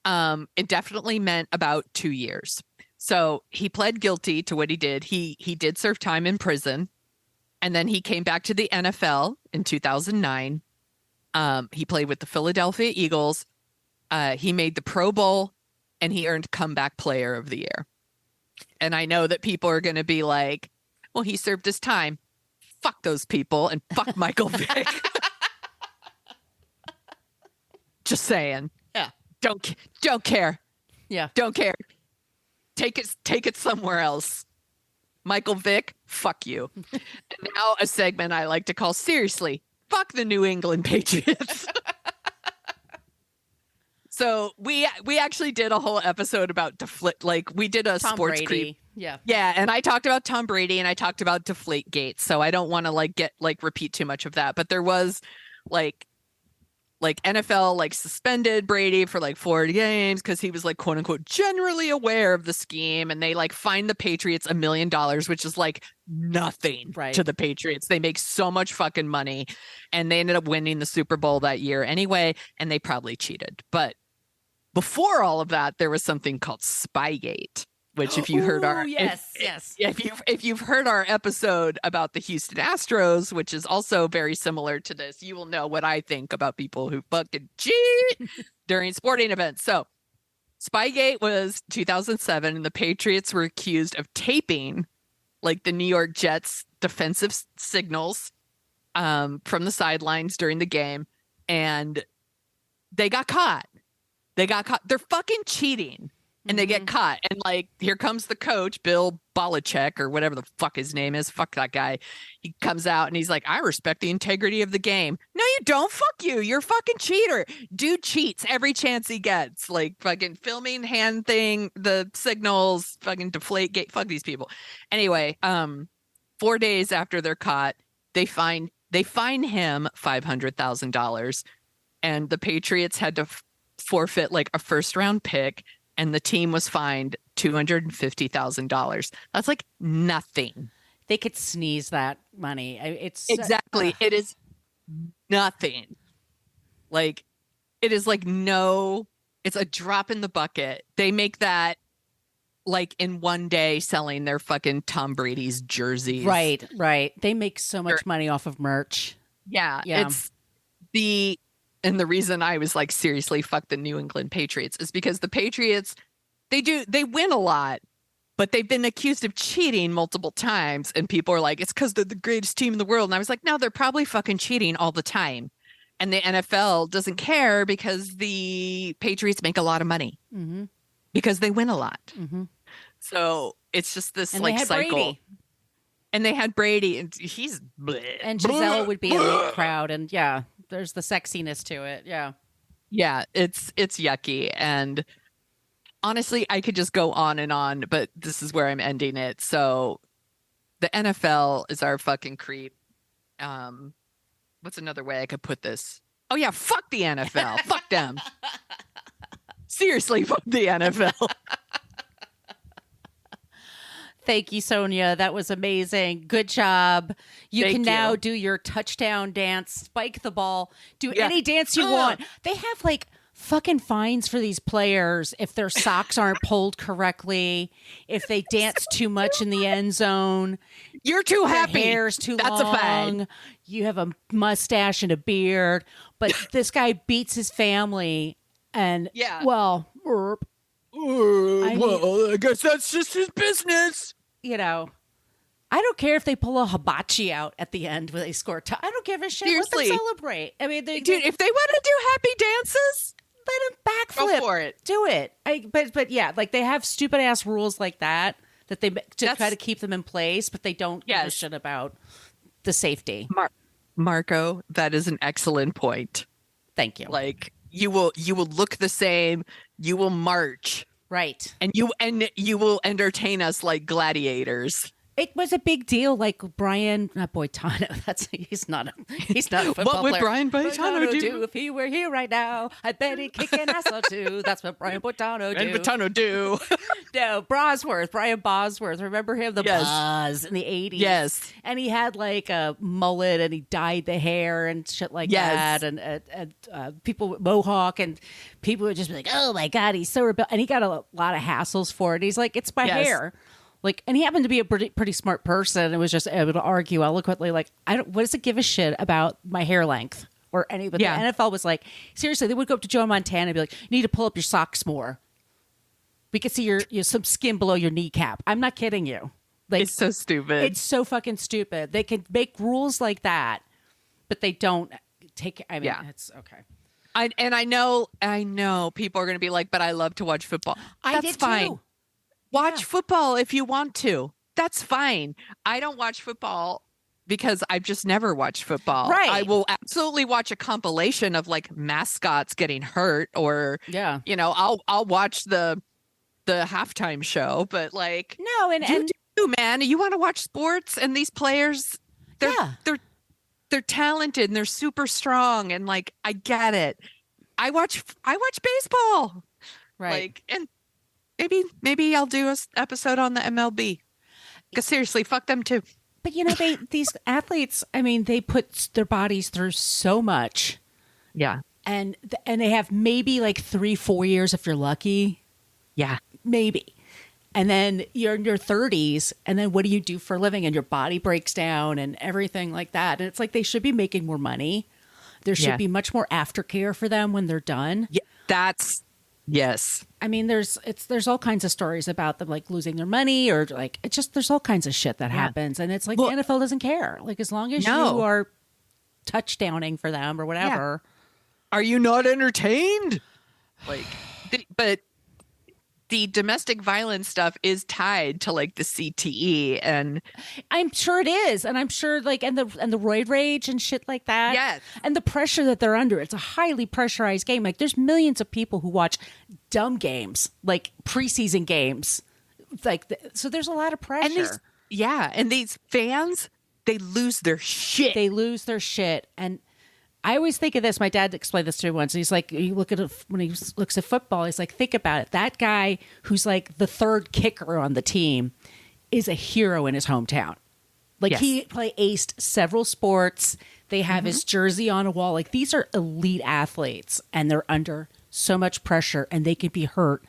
Indefinitely meant about 2 years. So he pled guilty to what he did. He did serve time in prison, and then he came back to the NFL in 2009. He played with the Philadelphia Eagles. He made the Pro Bowl, and he earned Comeback Player of the Year. And I know that people are going to be like, well, he served his time. Fuck those people, and fuck Michael Vick. Just saying. Yeah. Don't care. Yeah. Don't care. Take it somewhere else. Michael Vick, fuck you. And now a segment I like to call Seriously, fuck the New England Patriots. So we actually did a whole episode about we did a Tom sports Brady. creep. Yeah. Yeah, and I talked about Tom Brady and I talked about Deflategate. So I don't want to repeat too much of that, but there was like NFL suspended Brady for 4 games because he was quote unquote generally aware of the scheme, and they fined the Patriots $1 million, which is nothing to the Patriots. They make so much fucking money, and they ended up winning the Super Bowl that year anyway, and they probably cheated. But before all of that, there was something called Spygate. Which, if you heard if you've heard our episode about the Houston Astros, which is also very similar to this, you will know what I think about people who fucking cheat during sporting events. So, Spygate was 2007, and the Patriots were accused of taping the New York Jets defensive signals from the sidelines during the game, and they got caught. They're fucking cheating. And they get caught. And here comes the coach, Bill Belichick, or whatever the fuck his name is. Fuck that guy. He comes out and he's like, I respect the integrity of the game. No, you don't. Fuck you. You're a fucking cheater. Dude cheats every chance he gets. Fucking filming, hand thing, the signals, fucking Deflategate. Fuck these people. Anyway, 4 days after they're caught, they fine him $500,000. And the Patriots had to forfeit a first round pick. And the team was fined $250,000. That's nothing. They could sneeze that money. It's exactly. It is nothing. It is no. It's a drop in the bucket. They make that in one day selling their fucking Tom Brady's jerseys. Right. They make so much money off of merch. Yeah. And the reason I was seriously, fuck the New England Patriots is because the Patriots, they win a lot, but they've been accused of cheating multiple times. And people are it's because they're the greatest team in the world. And I was no, they're probably fucking cheating all the time. And the NFL doesn't care because the Patriots make a lot of money because they win a lot. Mm-hmm. So it's just this and cycle. Brady. And they had Brady, and he's bleh, and Giselle would be in the crowd, and there's the sexiness to it. Yeah, it's yucky, and honestly, I could just go on and on, but this is where I'm ending it. So, the NFL is our fucking creep. What's another way I could put this? Oh yeah, fuck the NFL, fuck them. Seriously, fuck the NFL. Thank you, Sonia. That was amazing. Good job. You Thank can now you. do your touchdown dance, spike the ball, do Yeah. any dance you want. They have like fucking fines for these players if their socks aren't pulled correctly, if they dance too much in the end zone. You're too Their happy. hair's too That's long. a fine. You have a mustache and a beard, but this guy beats his family, and Yeah. well, I guess that's just his business. you know, I don't care if they pull a hibachi out at the end when they score. I don't give a shit. Let Seriously. them celebrate. I mean, Dude, if they want to do happy dances, let them backflip. go for it. Do it. But yeah, like they have stupid ass rules like that they just try to keep them in place, but they don't give a shit about the safety. Marco, that is an excellent point. Thank you. Like you will look the same, you will march, right, and you will entertain us like gladiators. It was a big deal, like Brian, not Boitano. He's not a football What would player. Brian Boitano do? If he were here right now? I bet he'd kick an ass or two. That's what Brian Boitano do. And Boitano do. No, Brian Bosworth. Remember him? The Boz in the 80s. Yes. And he had like a mullet and he dyed the hair and shit like that. And people with Mohawk and people would just be like, oh my God, he's so rebellious. And he got a lot of hassles for it. He's like, it's my hair. Like, and he happened to be a pretty smart person and was just able to argue eloquently. Like, what does it give a shit about my hair length or any? But the NFL was like, seriously, they would go up to Joe Montana and be like, you need to pull up your socks more. We could see your some skin below your kneecap. I'm not kidding you. Like, it's so stupid. It's so fucking stupid. They can make rules like that, but they don't take. I mean, it's okay. I know people are going to be like, but I love to watch football. That's fine. Too. Watch football if you want to. That's fine. I don't watch football because I've just never watched football. Right. I will absolutely watch a compilation of like mascots getting hurt or I'll watch the halftime show, but like man, you want to watch sports and these players they're talented and they're super strong and like I get it. I watch baseball. Right. Like and Maybe I'll do an episode on the MLB. Because seriously, fuck them too. But these athletes, I mean, they put their bodies through so much. Yeah. And they have maybe like 3-4 years if you're lucky. Yeah. Maybe. And then you're in your 30s, and then what do you do for a living? And your body breaks down and everything like that. And it's like they should be making more money. There should be much more aftercare for them when they're done. Yeah, yes. I mean, there's all kinds of stories about them like losing their money or like there's all kinds of shit that happens, and it's like the NFL doesn't care. Like as long as you are touchdowning for them or whatever. Are you not entertained? Like, but the domestic violence stuff is tied to like the CTE, and I'm sure it is, and I'm sure like and the roid rage and shit like that. Yes. And the pressure that they're under. It's a highly pressurized game. Like there's millions of people who watch dumb games, like preseason games, like so. There's a lot of pressure. And these fans, they lose their shit. And I always think of this. My dad explained this to me once. He's like, you look at it when he looks at football. He's like, think about it. That guy who's like the third kicker on the team is a hero in his hometown. Like he aced several sports. They have his jersey on a wall. Like these are elite athletes, and they're under so much pressure, and they can be hurt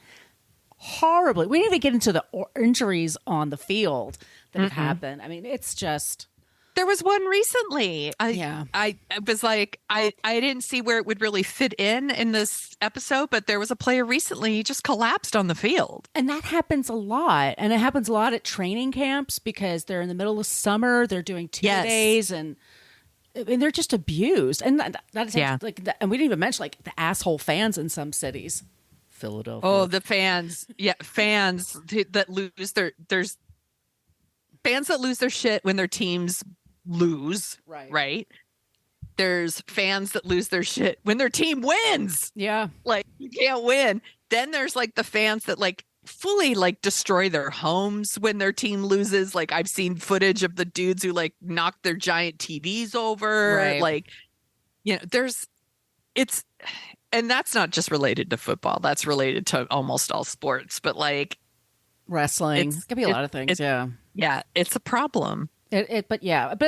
horribly. We didn't even get into the injuries on the field that have happened. I mean, it's just. There was one recently. I was like, I didn't see where it would really fit in this episode, but there was a player recently, he just collapsed on the field. And that happens a lot. And it happens a lot at training camps because they're in the middle of summer, they're doing 2 days, and they're just abused. And that's like, and we didn't even mention like the asshole fans in some cities. Philadelphia. Oh, the fans. Yeah, fans that lose there's fans that lose their shit when their teams lose, right? There's fans that lose their shit when their team wins. Yeah. Like you can't win. Then there's like the fans that like fully like destroy their homes when their team loses. Like I've seen footage of the dudes who like knock their giant TVs over. Right. Like, and that's not just related to football. That's related to almost all sports. But like Wrestling. It could be a lot of things. Yeah. Yeah. It's a problem. But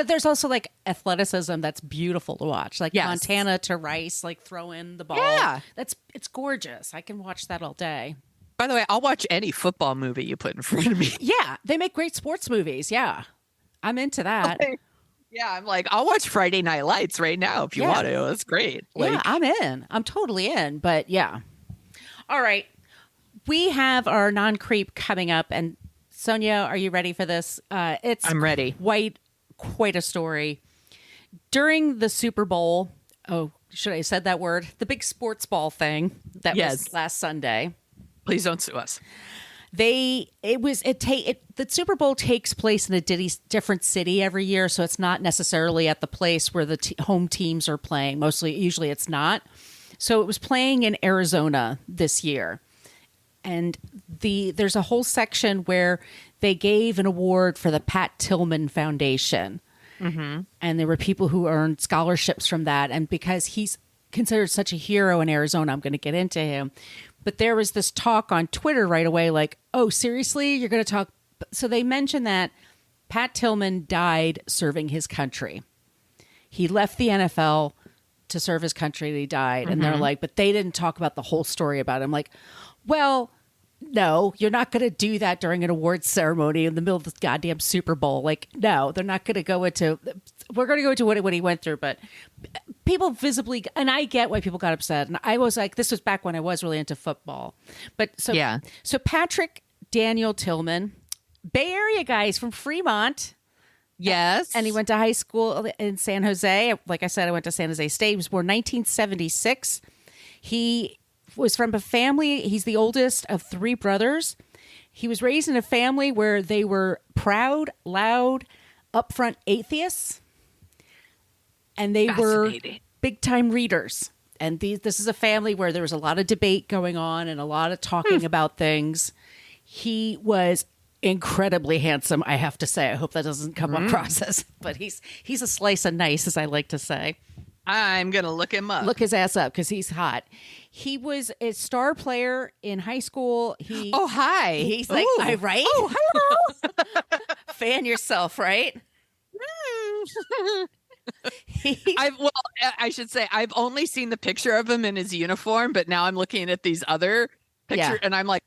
there's also like athleticism that's beautiful to watch, like Yes. Montana to Rice, like throw in the ball. Yeah. It's gorgeous. I can watch that all day. By the way, I'll watch any football movie you put in front of me. Yeah, they make great sports movies. Yeah, I'm into that. Yeah, I'm like, I'll watch Friday Night Lights right now if you want to. It's great. Yeah, I'm in. I'm totally in. But yeah. All right. We have our non-creep coming up, and Sonia, are you ready for this? I'm ready. Quite a story. During the Super Bowl, should I have said that word? The big sports ball thing that was last Sunday. Please don't sue us. The Super Bowl takes place in a different city every year, so it's not necessarily at the place where the home teams are playing. Usually it's not. So it was playing in Arizona this year. And there's a whole section where they gave an award for the Pat Tillman Foundation. Mm-hmm. And there were people who earned scholarships from that. And because he's considered such a hero in Arizona, I'm going to get into him. But there was this talk on Twitter right away, like, oh, seriously? You're going to talk? So they mentioned that Pat Tillman died serving his country. He left the NFL to serve his country and he died. Mm-hmm. And they're like, but they didn't talk about the whole story about him. Like, well, no, you're not going to do that during an awards ceremony in the middle of the goddamn Super Bowl. Like, no, they're not going to go into, we're going to go into what he went through. But people visibly, and I get why people got upset. And I was like, this was back when I was really into football. But so Patrick Daniel Tillman, Bay Area guys from Fremont. Yes. And he went to high school in San Jose. Like I said, I went to San Jose State. He was born 1976. He was from a family. He's the oldest of three brothers. He was raised in a family where they were proud, loud, upfront atheists. And they were big time readers. And this is a family where there was a lot of debate going on and a lot of talking about things. He was incredibly handsome, I have to say. I hope that doesn't come across as, but he's a slice of nice, as I like to say. I'm going to look him up. Look his ass up because he's hot. He was a star player in high school. Hi. He's like, right? Oh, hello. Fan yourself, right? I should say I've only seen the picture of him in his uniform, but now I'm looking at these other pictures and I'm like,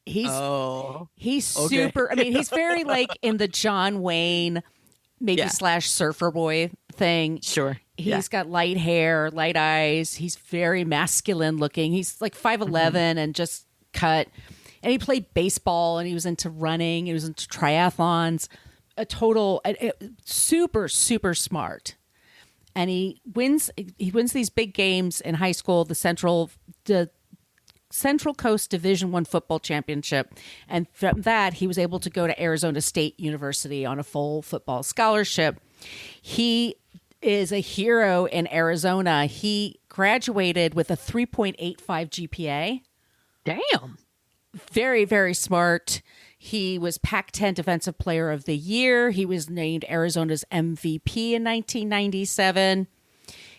he's super. I mean, he's very like in the John Wayne, maybe / surfer boy thing. Sure. He's got light hair, light eyes. He's very masculine looking. He's like 5'11" and just cut. And he played baseball and he was into running. He was into triathlons. Super, super smart. And he wins these big games in high school, the Central Coast Division I football championship. And from that, he was able to go to Arizona State University on a full football scholarship. He is a hero in Arizona. He graduated with a 3.85 GPA. Damn. Very, very smart. He was Pac-10 Defensive Player of the Year. He was named Arizona's MVP in 1997.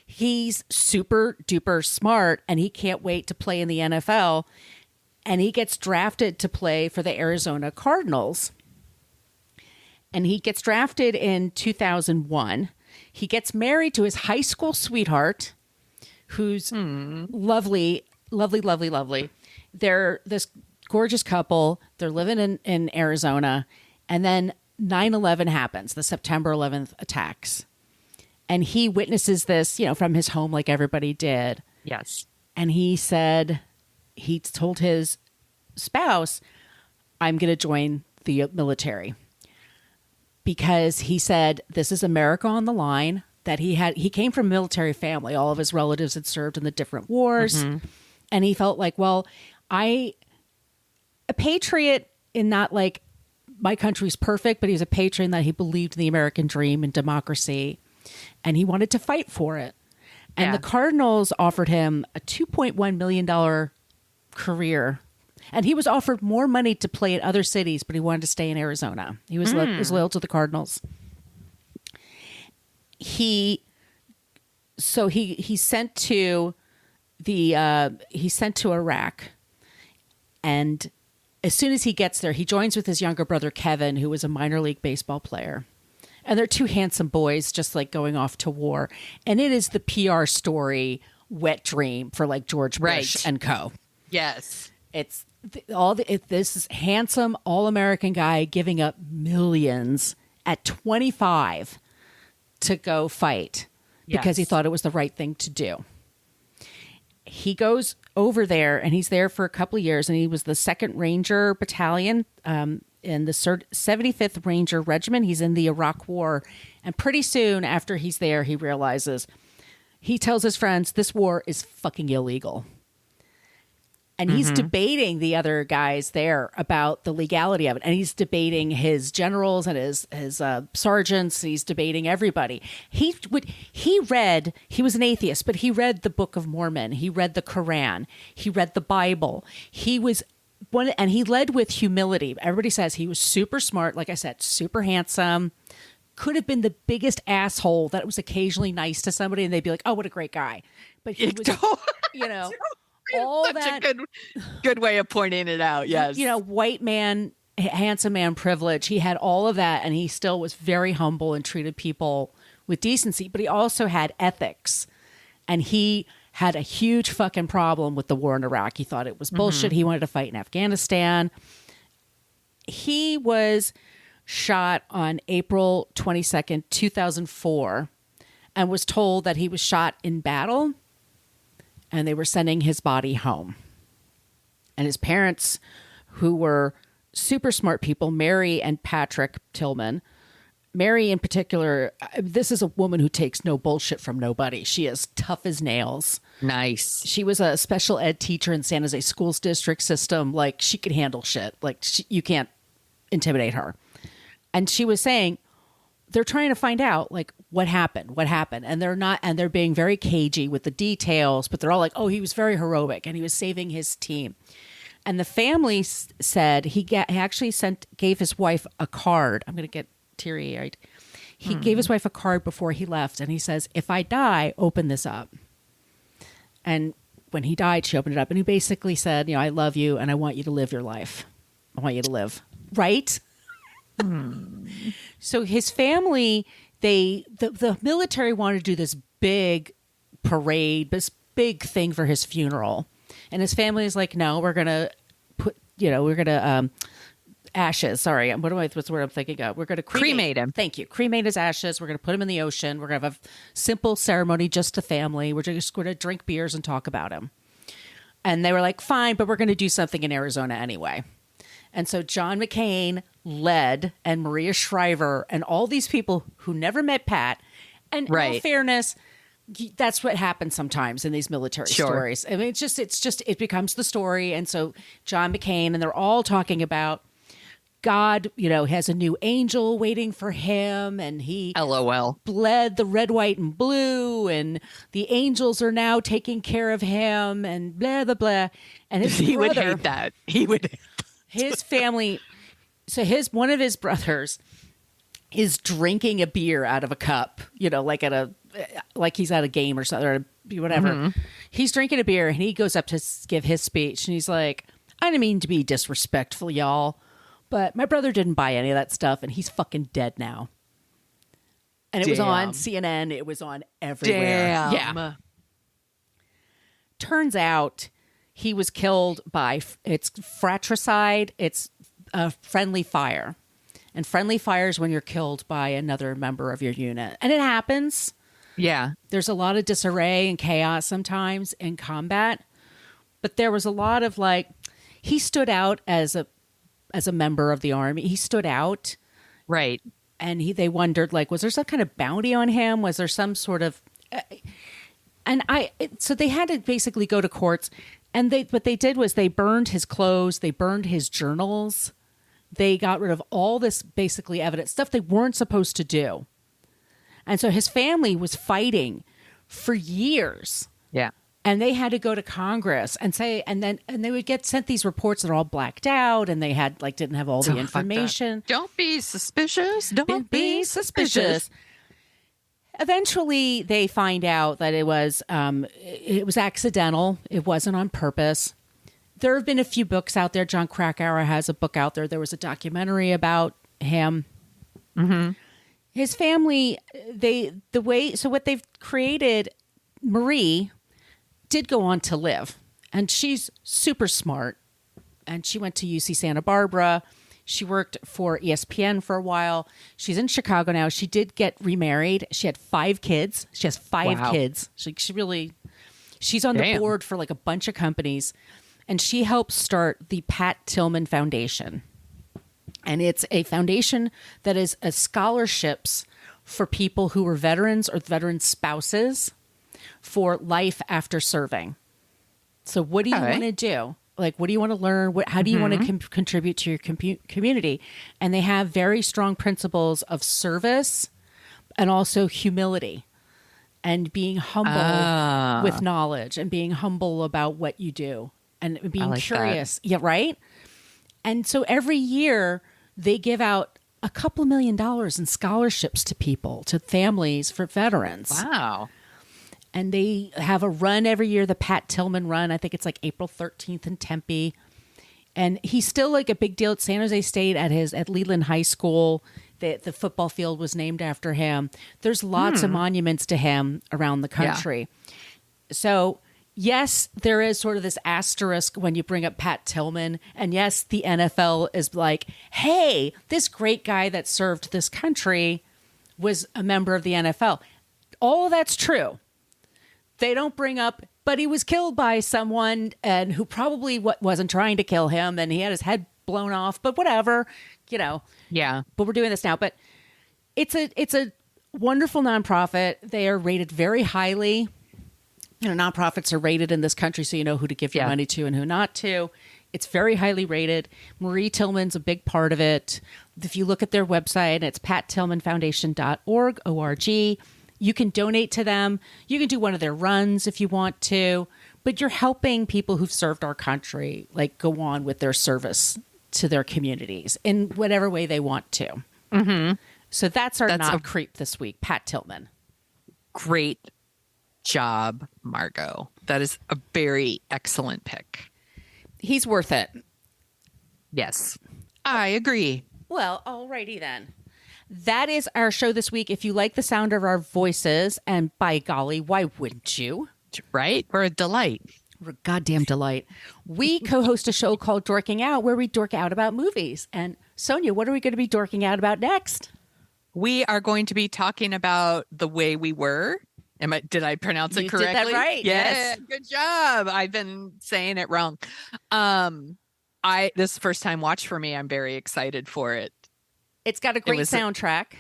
He's super duper smart and he can't wait to play in the NFL. And he gets drafted to play for the Arizona Cardinals. And he gets drafted in 2001. He gets married to his high school sweetheart, who's lovely, lovely, lovely, lovely. They're this gorgeous couple. They're living in Arizona. And then 9/11 happens, the September 11th attacks. And he witnesses this, from his home like everybody did. Yes. And he told his spouse, I'm going to join the military. Because he said, this is America on the line. That he came from a military family. All of his relatives had served in the different wars. Mm-hmm. And he felt like, well, a patriot in not like my country's perfect, but he was a patriot in that he believed in the American dream and democracy. And he wanted to fight for it. And the Cardinals offered him a $2.1 million career. And he was offered more money to play at other cities, but he wanted to stay in Arizona. He was loyal to the Cardinals. He sent to Iraq, and as soon as he gets there, he joins with his younger brother, Kevin, who was a minor league baseball player. And they're two handsome boys just like going off to war. And it is the PR story wet dream for like George Bush and co. Yes. It's this is handsome all-American guy giving up millions at 25 to go fight because he thought it was the right thing to do. He goes over there and he's there for a couple of years, and he was the 2nd Ranger Battalion in the 75th Ranger Regiment. He's in the Iraq War. And pretty soon after he's there, he realizes, he tells his friends, this war is fucking illegal. And he's debating the other guys there about the legality of it. And he's debating his generals and his sergeants. He's debating everybody. He was an atheist, but he read the Book of Mormon. He read the Quran. He read the Bible. And he led with humility. Everybody says he was super smart. Like I said, super handsome. Could have been the biggest asshole that was occasionally nice to somebody and they'd be like, oh, what a great guy. But he was, all Such that a good way of pointing it out. Yes. White man, handsome man privilege. He had all of that, and he still was very humble and treated people with decency, but he also had ethics, and he had a huge fucking problem with the war in Iraq. He thought it was bullshit. He wanted to fight in Afghanistan. He was shot on April 22nd, 2004, and was told that he was shot in battle and they were sending his body home. And his parents, who were super smart people, Mary and Patrick Tillman. Mary in particular, this is a woman who takes no bullshit from nobody. She is tough as nails. Nice. She was a special ed teacher in San Jose Schools District system. Like, she could handle shit. Like, you can't intimidate her. And she was saying, they're trying to find out, like, what happened, and they're being very cagey with the details, but they're all like, oh, he was very heroic and he was saving his team. And the family said he actually gave his wife a card. I'm going to get teary-eyed. He gave his wife a card before he left, and he says, if I die, open this up. And when he died, she opened it up, and he basically said, I love you and I want you to live your life. I want you to live. Right? So his family, the military wanted to do this big parade, this big thing for his funeral. And his family is like, no, we're going to put, ashes. Sorry. What's the word I'm thinking of? We're going to cremate him. Thank you. Cremate his ashes. We're going to put him in the ocean. We're going to have a simple ceremony, just the family. We're just going to drink beers and talk about him. And they were like, fine, but we're going to do something in Arizona anyway. And so John McCain led, and Maria Shriver and all these people who never met Pat. And in all fairness, that's what happens sometimes in these military stories. I mean, it becomes the story. And so John McCain, and they're all talking about God, has a new angel waiting for him, and he LOL bled the red, white, and blue, and the angels are now taking care of him, and blah, blah, blah. And he would hate that. He would. His family. So one of his brothers is drinking a beer out of a cup, like he's at a game or something, or whatever. He's drinking a beer, and he goes up to give his speech, and he's like, I didn't mean to be disrespectful, y'all, but my brother didn't buy any of that stuff, and he's fucking dead now. And it was on CNN. It was on everywhere. Yeah. Turns out he was killed by, it's fratricide. It's a friendly fire. And friendly fire is when you're killed by another member of your unit. And it happens. Yeah. There's a lot of disarray and chaos sometimes in combat. But there was a lot of he stood out as a member of the army. He stood out. Right. And they wondered, was there some kind of bounty on him? Was there some sort of... So they had to basically go to courts. And what they did was they burned his clothes. They burned his journals. They got rid of all this basically evidence, stuff they weren't supposed to do. And so his family was fighting for years. Yeah. And they had to go to Congress and say, and they would get sent these reports that are all blacked out, and they had didn't have all the information. Don't be suspicious. Don't be suspicious. Eventually, they find out that it was accidental. It wasn't on purpose. There have been a few books out there. John Krakauer has a book out there. There was a documentary about him. Mm-hmm. His family, what they've created, Marie did go on to live, and she's super smart, and she went to UC Santa Barbara. She worked for ESPN for a while. She's in Chicago now. She did get remarried. She had 5 kids. She has 5 kids. She's on the board for like a bunch of companies, and she helped start the Pat Tillman Foundation. And it's a foundation that is scholarships for people who were veterans or veteran spouses for life after serving. So what do you want to do? Like, what do you want to learn? How do you want to contribute to your community? And they have very strong principles of service and also humility and being humble with knowledge and being humble about what you do and being curious. That. Yeah, right? And so every year they give out a couple $1 million in scholarships to people, to families for veterans. Wow. And they have a run every year, the Pat Tillman run. I think it's like April 13th in Tempe. And he's still like a big deal at San Jose State at Leland High School. The football field was named after him. There's lots of monuments to him around the country. Yeah. So yes, there is sort of this asterisk when you bring up Pat Tillman. And yes, the NFL is like, hey, this great guy that served this country was a member of the NFL. All of that's true. They don't bring up, but he was killed by someone and who probably wasn't trying to kill him, and he had his head blown off, but whatever, Yeah. But we're doing this now. But it's a wonderful nonprofit. They are rated very highly. Nonprofits are rated in this country, so you know who to give your money to and who not to. It's very highly rated. Marie Tillman's a big part of it. If you look at their website, it's pattillmanfoundation.org, O-R-G. You can donate to them. You can do one of their runs if you want to, but you're helping people who've served our country, like go on with their service to their communities in whatever way they want to. Mm-hmm. So that's our creep this week, Pat Tillman. Great job, Margot. That is a very excellent pick. He's worth it. Yes, I agree. Well, alrighty then. That is our show this week. If you like the sound of our voices, and by golly, why wouldn't you? Right? We're a delight. We're a goddamn delight. We co-host a show called Dorking Out, where we dork out about movies. And Sonia, what are we going to be dorking out about next? We are going to be talking about The Way We Were. Did I pronounce it correctly? You did that right. Yes. Good job. I've been saying it wrong. This is the first time watch for me. I'm very excited for it. It's got a great soundtrack.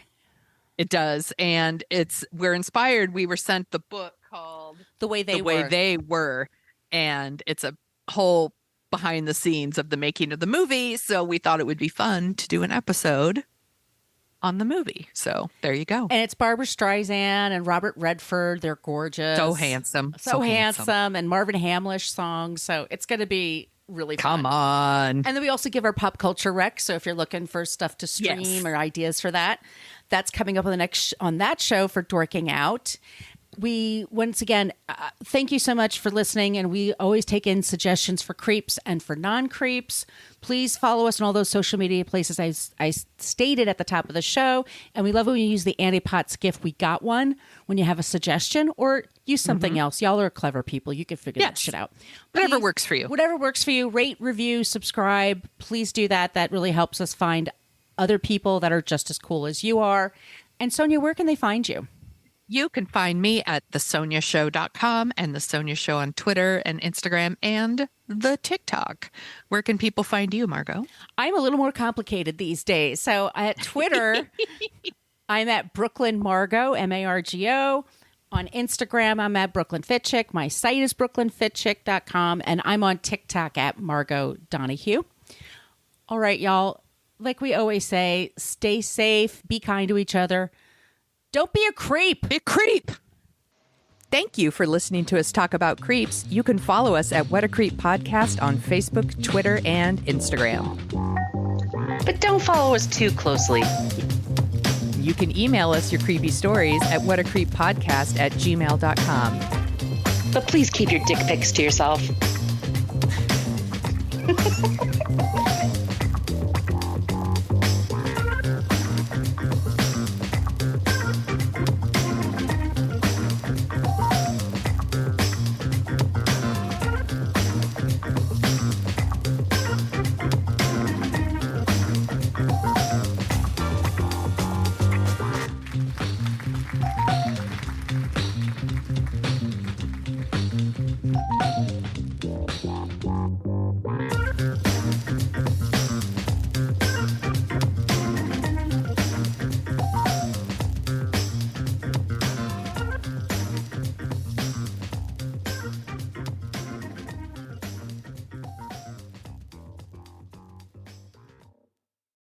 It does. And we're inspired. We were sent the book called The Way They Were. And it's a whole behind the scenes of the making of the movie. So we thought it would be fun to do an episode on the movie. So there you go. And it's Barbara Streisand and Robert Redford. They're gorgeous. So handsome. So handsome. And Marvin Hamlish songs. So it's going to be really fun. Come on. And then we also give our pop culture rec. So if you're looking for stuff to stream or ideas for that, that's coming up on that show for Dorking Out. We, once again, thank you so much for listening. And we always take in suggestions for creeps and for non-creeps. Please follow us on all those social media places I stated at the top of the show. And we love when you use the Annie Potts gift. We got one when you have a suggestion, or use something else. Y'all are clever people. You can figure that shit out. Whatever works for you. Whatever works for you. Rate, review, subscribe. Please do that. That really helps us find other people that are just as cool as you are. And Sonia, where can they find you? You can find me at thesoniashow.com and The Sonia Show on Twitter and Instagram and the TikTok. Where can people find you, Margot? I'm a little more complicated these days. So at Twitter, I'm at Brooklyn Margot, M-A-R-G-O. On Instagram, I'm at Brooklyn Fitchick. My site is brooklynfitchick.com. And I'm on TikTok at Margot Donahue. All right, y'all. Like we always say, stay safe, be kind to each other. Don't be a creep. Be a creep. Thank you for listening to us talk about creeps. You can follow us at What a Creep Podcast on Facebook, Twitter, and Instagram. But don't follow us too closely. You can email us your creepy stories at whatacreeppodcast@gmail.com. But please keep your dick pics to yourself.